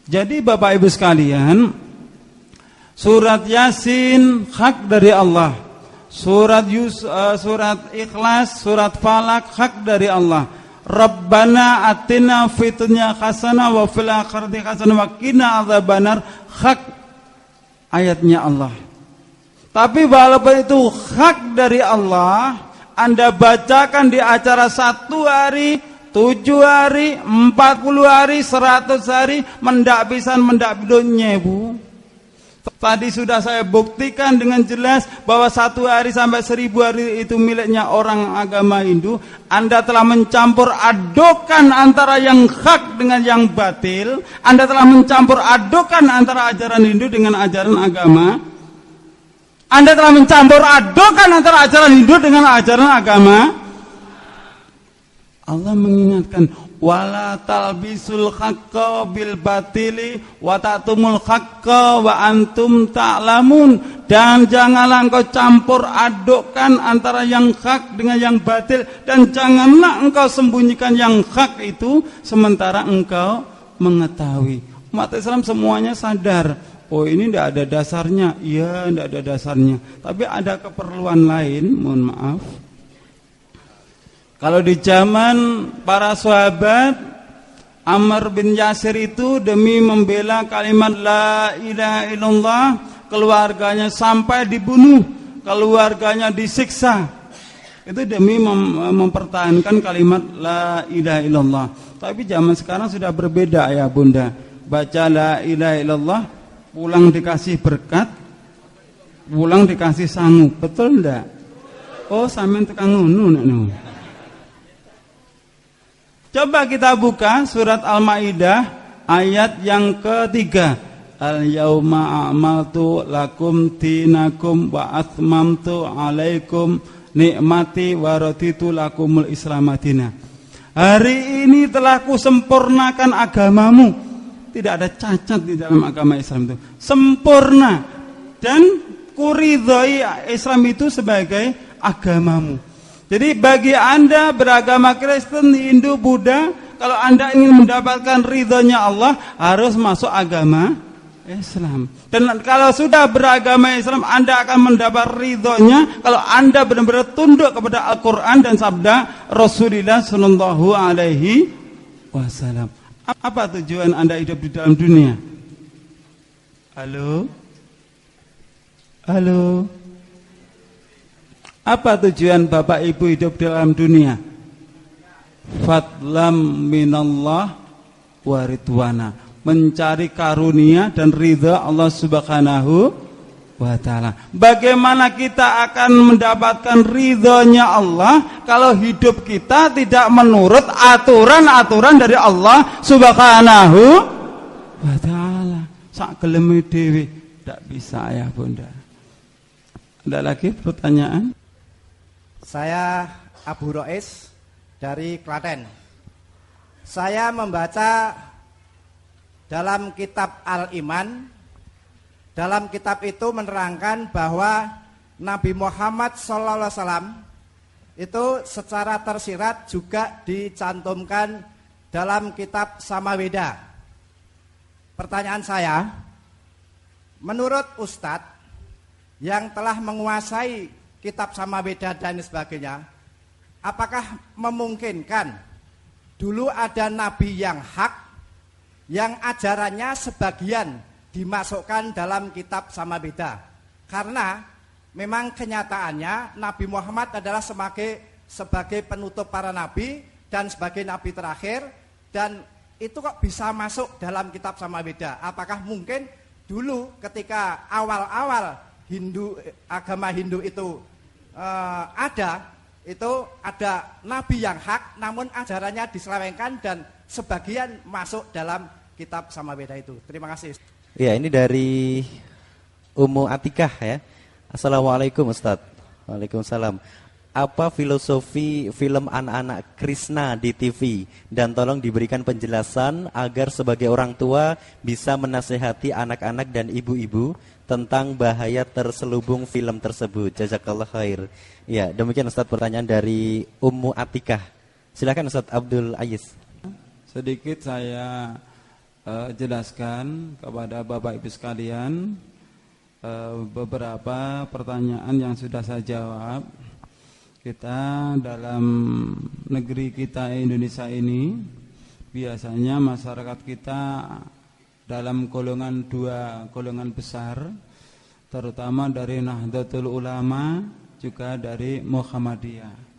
Jadi Bapak Ibu sekalian, surat Yasin hak dari Allah, surat Ikhlas, surat Falaq hak dari Allah. Rabbana atina fid dunya hasanah wa fil akhirati hasanah wa qina adzabannar hak ayatnya Allah. Tapi walaupun itu hak dari Allah, Anda bacakan di acara 1 hari, 7 hari, 40 hari, 100 hari, mendak pisan mendak bidonnya, Bu. Tadi sudah saya buktikan dengan jelas bahwa 1 hari sampai 1000 hari itu miliknya orang agama Hindu. Anda telah mencampur adukan antara yang hak dengan yang batil. Anda telah mencampur adukan antara ajaran Hindu dengan ajaran agama. Anda telah mencampur adukan antara ajaran Hindu dengan ajaran agama. Allah mengingatkan, wala talbisul haqqa bil batili wa ta'tumul haqqa wa antum ta'lamun. Dan janganlah engkau campur adukkan antara yang hak dengan yang batil, dan janganlah engkau sembunyikan yang hak itu sementara engkau mengetahui. Umat Islam semuanya sadar, oh ini tidak ada dasarnya. Iya, tidak ada dasarnya, tapi ada keperluan lain. Mohon maaf, kalau di zaman para sahabat, Ammar bin Yasir itu demi membela kalimat la ilaha illallah, keluarganya sampai dibunuh, keluarganya disiksa. Itu demi mempertahankan kalimat la ilaha illallah. Tapi zaman sekarang sudah berbeda ya Bunda. Baca la ilaha illallah, pulang dikasih berkat, pulang dikasih sangu. Betul enggak? Oh, sampean tekan ngono nek no. Coba kita buka surat Al-Maidah ayat yang ketiga. Al-yauma a'maltu lakum dinakum wa atmamtu alaikum nikmati wa raditu lakumul Islam madina. Hari ini telah kusempurnakan agamamu. Tidak ada cacat di dalam agama Islam itu. Sempurna. Dan kuridhoi Islam itu sebagai agamamu. Jadi bagi Anda beragama Kristen, Hindu, Buddha, kalau Anda ingin mendapatkan ridhonya Allah, harus masuk agama Islam. Dan kalau sudah beragama Islam, Anda akan mendapat ridhonya kalau Anda benar-benar tunduk kepada Al-Quran dan sabda Rasulullah Sallallahu Alaihi Wasallam. Apa tujuan Anda hidup di dalam dunia? Halo? Halo? Apa tujuan Bapak Ibu hidup dalam dunia? Fadlam minallah wa ridwana, mencari karunia dan ridha Allah Subhanahu wa ta'ala. Bagaimana kita akan mendapatkan ridhonya Allah kalau hidup kita tidak menurut aturan-aturan dari Allah Subhanahu wa ta'ala? Sak geleme dhewe tidak bisa ya Bunda. Ada lagi pertanyaan? Saya Abu Rois dari Klaten. Saya membaca dalam kitab Al-Iman. Dalam kitab itu menerangkan bahwa Nabi Muhammad SAW itu secara tersirat juga dicantumkan dalam kitab Samaweda. Pertanyaan saya, menurut Ustadz yang telah menguasai kitab Samaweda dan sebagainya, apakah memungkinkan dulu ada nabi yang hak yang ajarannya sebagian dimasukkan dalam kitab Samaweda? Karena memang kenyataannya Nabi Muhammad adalah sebagai penutup para nabi dan sebagai nabi terakhir, dan itu kok bisa masuk dalam kitab Samaweda? Apakah mungkin dulu ketika awal-awal agama Hindu itu ada nabi yang hak, namun ajarannya diselewengkan dan sebagian masuk dalam kitab Samaweda itu. Terima kasih. Ya, ini dari Ummu Atikah ya. Assalamualaikum Ustadz. Waalaikumsalam. apa filosofi film anak-anak Krishna di TV, dan tolong diberikan penjelasan agar sebagai orang tua bisa menasehati anak-anak dan ibu-ibu tentang bahaya terselubung film tersebut. Jazakallah khair. Ya, demikian Ustaz pertanyaan dari Ummu Atikah. Silakan Ustaz Abdul Aziz. Sedikit saya jelaskan kepada Bapak Ibu sekalian beberapa pertanyaan yang sudah saya jawab. Kita dalam negeri kita Indonesia ini biasanya masyarakat kita dalam dua golongan besar, terutama dari Nahdlatul Ulama juga dari Muhammadiyah.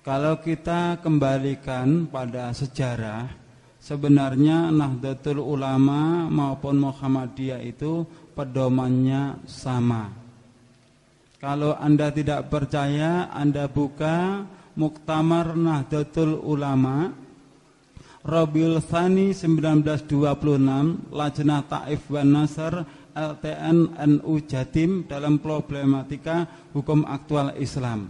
Kalau kita kembalikan pada sejarah, sebenarnya Nahdlatul Ulama maupun Muhammadiyah itu pedomannya sama. Kalau Anda tidak percaya, Anda buka Muktamar Nahdlatul Ulama Rabiul Tsani 1926, Lajnah Taif wan Nasr LTN NU Jatim dalam problematika hukum aktual Islam.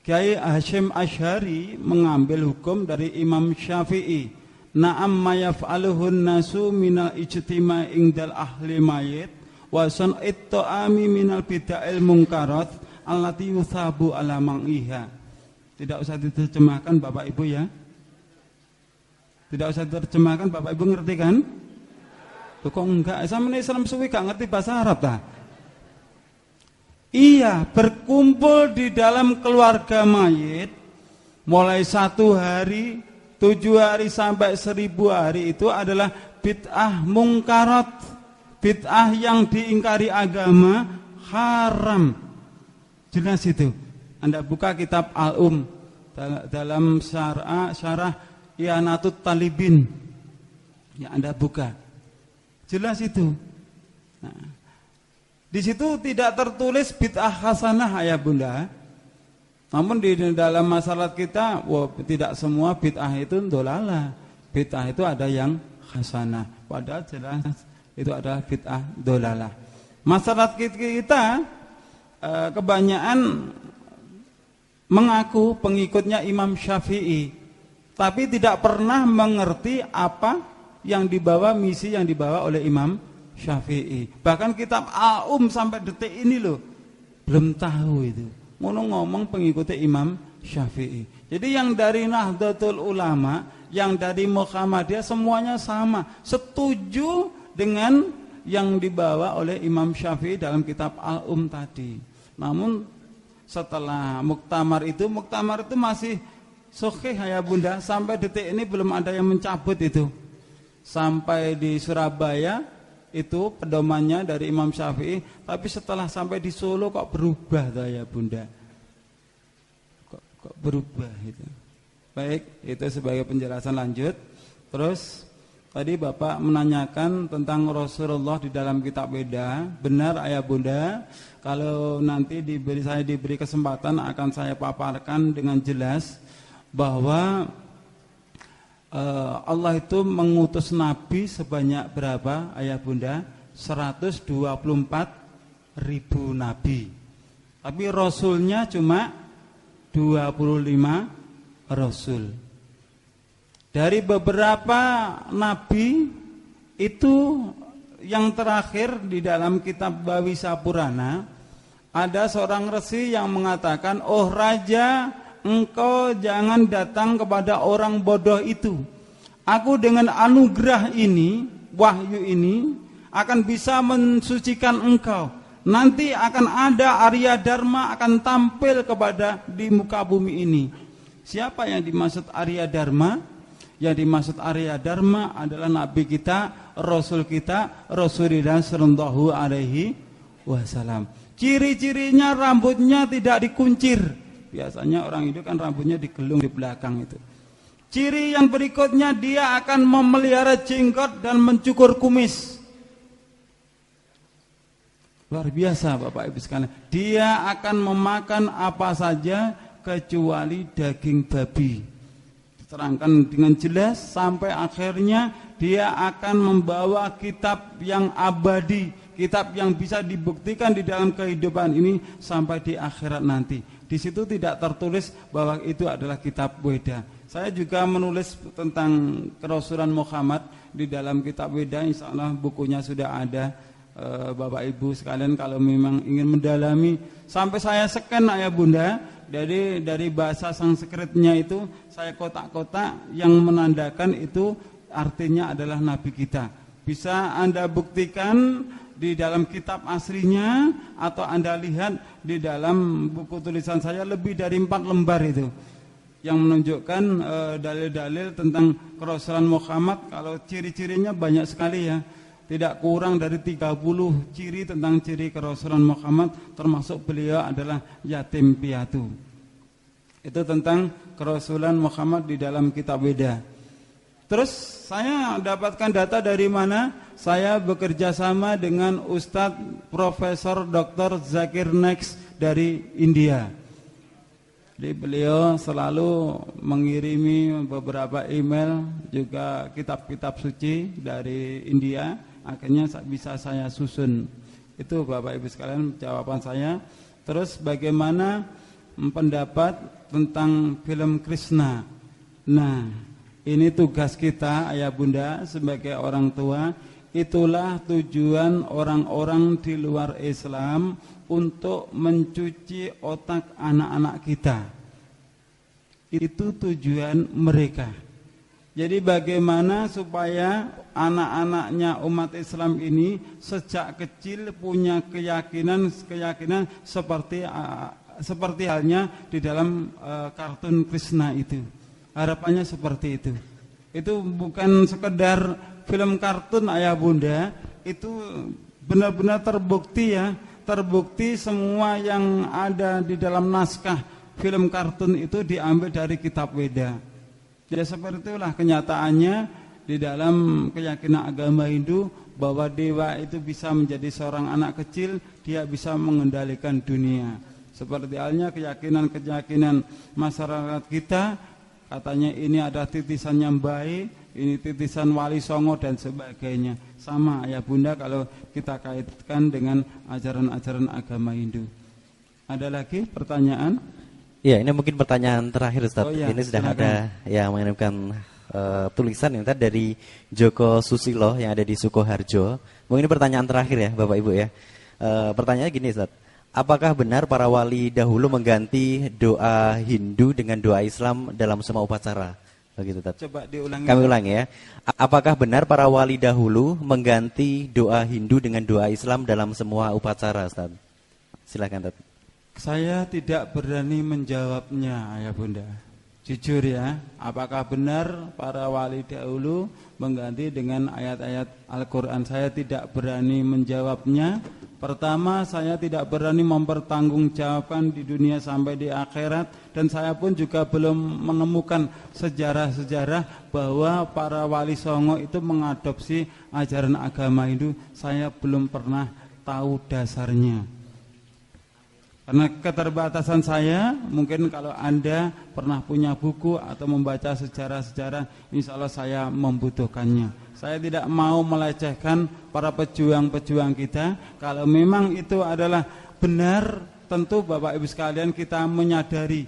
Kiai Hasyim Asy'ari mengambil hukum dari Imam Syafi'i. Na'am ma yaf'aluhun nasu minal ijtima' indal ahli mayit wa sun'it ta'ami minal bid'il munkarat allati yuthabu ala mang'iha. Tidak usah diterjemahkan Bapak Ibu ya. Tidak usah diterjemahkan, Bapak Ibu ngerti kan? Kok enggak? Sama Islam suwi gak ngerti bahasa Arab ta? Iya, berkumpul di dalam keluarga mayit mulai 1 hari, 7 hari sampai 1000 hari itu adalah bid'ah mungkarat, bid'ah yang diingkari agama, haram. Jelas itu. Anda buka kitab dalam syarah I'anatut Talibin, ya Anda buka, jelas itu. Nah, di situ tidak tertulis bid'ah hasanah ya Bunda. Namun di dalam masyarakat kita, tidak semua bid'ah itu dolalah. Bid'ah itu ada yang hasanah, padahal jelas itu adalah bid'ah dolalah. Masyarakat kita kebanyakan mengaku pengikutnya Imam Syafi'i, tapi tidak pernah mengerti apa yang dibawa, misi yang dibawa oleh Imam Syafi'i. Bahkan kitab sampai detik ini loh belum tahu itu. Mau ngomong pengikutnya Imam Syafi'i. Jadi yang dari Nahdlatul Ulama, yang dari Muhammadiyah semuanya sama, setuju dengan yang dibawa oleh Imam Syafi'i dalam kitab tadi. Namun setelah muktamar itu masih sahih ya Bunda, sampai detik ini belum ada yang mencabut itu. Sampai di Surabaya itu pedomannya dari Imam Syafi'i, tapi setelah sampai di Solo kok berubah ya Bunda. Kok berubah itu. Baik, itu sebagai penjelasan lanjut. Terus tadi Bapak menanyakan tentang Rasulullah di dalam kitab Weda. Benar ayah Bunda, kalau nanti saya diberi kesempatan akan saya paparkan dengan jelas bahwa Allah itu mengutus Nabi sebanyak berapa ayah Bunda? 124.000 Nabi. Tapi Rasulnya cuma 25 Rasul. Dari beberapa Nabi itu yang terakhir di dalam kitab Bawisa Purana, ada seorang resi yang mengatakan, "Oh Raja, engkau jangan datang kepada orang bodoh itu. Aku dengan anugerah ini, wahyu ini, akan bisa mensucikan engkau. Nanti akan ada Arya Dharma akan tampil di muka bumi ini." Siapa yang dimaksud Arya Dharma? Yang dimaksud Arya Dharma adalah Nabi kita, Rasul kita, Rasulullah sallallahu alaihi wasallam. Ciri-cirinya rambutnya tidak dikuncir. Biasanya orang itu kan rambutnya digelung di belakang itu. Ciri yang berikutnya, dia akan memelihara jenggot dan mencukur kumis. Luar biasa Bapak Ibu sekalian. Dia akan memakan apa saja kecuali daging babi. Diterangkan dengan jelas sampai akhirnya dia akan membawa kitab yang abadi, kitab yang bisa dibuktikan di dalam kehidupan ini sampai di akhirat nanti. Di situ tidak tertulis bahwa itu adalah kitab Weda. Saya juga menulis tentang kerasulan Muhammad di dalam kitab Weda. Insya Allah bukunya sudah ada. Bapak Ibu sekalian kalau memang ingin mendalami, sampai saya scan ayah bunda, dari bahasa Sanskritnya itu saya kotak-kotak yang menandakan itu artinya adalah Nabi kita. Bisa Anda buktikan di dalam kitab aslinya atau Anda lihat di dalam buku tulisan saya lebih dari 4 lembar itu yang menunjukkan dalil-dalil tentang kerasulan Muhammad. Kalau ciri-cirinya banyak sekali ya, tidak kurang dari 30 ciri tentang ciri kerasulan Muhammad, termasuk beliau adalah yatim piatu. Itu tentang kerasulan Muhammad di dalam kitab Weda. Terus saya dapatkan data dari mana? Saya bekerja sama dengan Ustadz Profesor Dr. Zakir Naik dari India. Jadi beliau selalu mengirimi beberapa email juga kitab-kitab suci dari India. Akhirnya bisa saya susun. Itu Bapak Ibu sekalian jawaban saya. Terus bagaimana pendapat tentang film Krishna? Nah, ini tugas kita ayah bunda sebagai orang tua. Itulah tujuan orang-orang di luar Islam untuk mencuci otak anak-anak kita. Itu tujuan mereka. Jadi bagaimana supaya anak-anaknya umat Islam ini sejak kecil punya keyakinan seperti halnya di dalam kartun Krishna itu. Harapannya seperti itu. Itu bukan sekedar film kartun ayah bunda, itu benar-benar terbukti ya, terbukti semua yang ada di dalam naskah film kartun itu diambil dari kitab Weda. Jadi seperti itulah kenyataannya di dalam keyakinan agama Hindu, bahwa dewa itu bisa menjadi seorang anak kecil, dia bisa mengendalikan dunia. Seperti halnya keyakinan-keyakinan masyarakat kita, katanya ini ada titisan yang baik, ini titisan Wali Songo dan sebagainya. Sama ayah bunda kalau kita kaitkan dengan ajaran-ajaran agama Hindu. Ada lagi pertanyaan? Ya, ini mungkin pertanyaan terakhir Ustaz. Ya, ini sudah silakan. ada yang mengirimkan tulisan yang tadi dari Joko Susilo yang ada di Sukoharjo. Mungkin ini pertanyaan terakhir ya Bapak Ibu ya. Pertanyaannya gini Ustaz. Apakah benar para wali dahulu mengganti doa Hindu dengan doa Islam dalam semua upacara? Begitu Ustaz. Coba diulangi. Kami ulangi ya. Apakah benar para wali dahulu mengganti doa Hindu dengan doa Islam dalam semua upacara Ustaz? Silakan Ustaz. Saya tidak berani menjawabnya ayah bunda. Jujur ya, apakah benar para wali dahulu mengganti dengan ayat-ayat Al-Quran? Saya tidak berani menjawabnya. Pertama, saya tidak berani mempertanggungjawabkan di dunia sampai di akhirat. Dan saya pun juga belum menemukan sejarah-sejarah bahwa para wali songo itu mengadopsi ajaran agama Hindu. Saya belum pernah tahu dasarnya. Karena keterbatasan saya, mungkin kalau Anda pernah punya buku atau membaca sejarah-sejarah, insya Allah saya membutuhkannya. Saya tidak mau melecehkan para pejuang-pejuang kita. Kalau memang itu adalah benar, tentu Bapak Ibu sekalian kita menyadari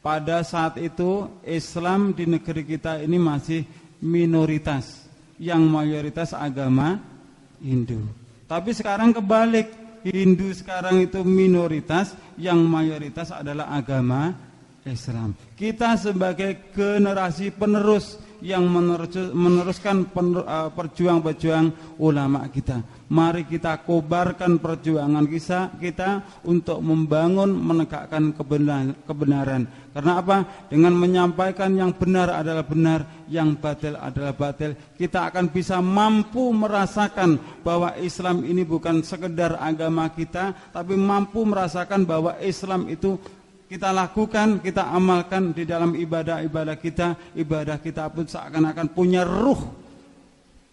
pada saat itu Islam di negeri kita ini masih minoritas, yang mayoritas agama Hindu. Tapi sekarang kebalik. Hindu sekarang itu minoritas, yang mayoritas adalah agama Islam. Kita sebagai generasi penerus yang meneruskan perjuangan ulama kita, mari kita kobarkan perjuangan kita untuk membangun, menegakkan kebenaran. Karena apa? Dengan menyampaikan yang benar adalah benar, yang batil adalah batil, kita akan bisa mampu merasakan bahwa Islam ini bukan sekedar agama kita, tapi mampu merasakan bahwa Islam itu kita lakukan, kita amalkan di dalam ibadah-ibadah kita. Ibadah kita pun seakan-akan punya ruh,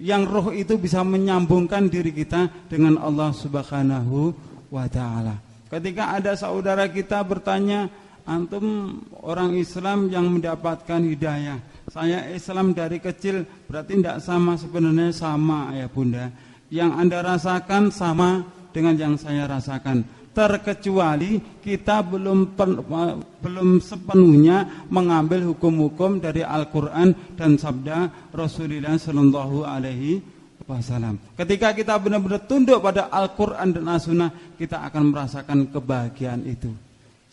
yang ruh itu bisa menyambungkan diri kita dengan Allah Subhanahu wa ta'ala. Ketika ada saudara kita bertanya, antum orang Islam yang mendapatkan hidayah, saya Islam dari kecil, berarti tidak sama? Sebenarnya sama ayah bunda. Yang Anda rasakan sama dengan yang saya rasakan. terkecuali kita belum sepenuhnya mengambil hukum-hukum dari Al-Quran dan sabda Rasulullah Sallallahu Alaihi Wasallam. Ketika kita benar-benar tunduk pada Al-Quran dan As-Sunnah, kita akan merasakan kebahagiaan itu.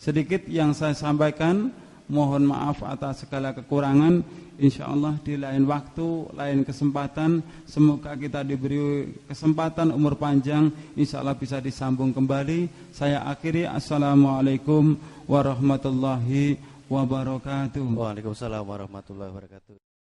Sedikit yang saya sampaikan, mohon maaf atas segala kekurangan. InsyaAllah di lain waktu, lain kesempatan, semoga kita diberi kesempatan umur panjang, InsyaAllah bisa disambung kembali. Saya akhiri, Assalamualaikum warahmatullahi wabarakatuh. Waalaikumsalam warahmatullahi wabarakatuh.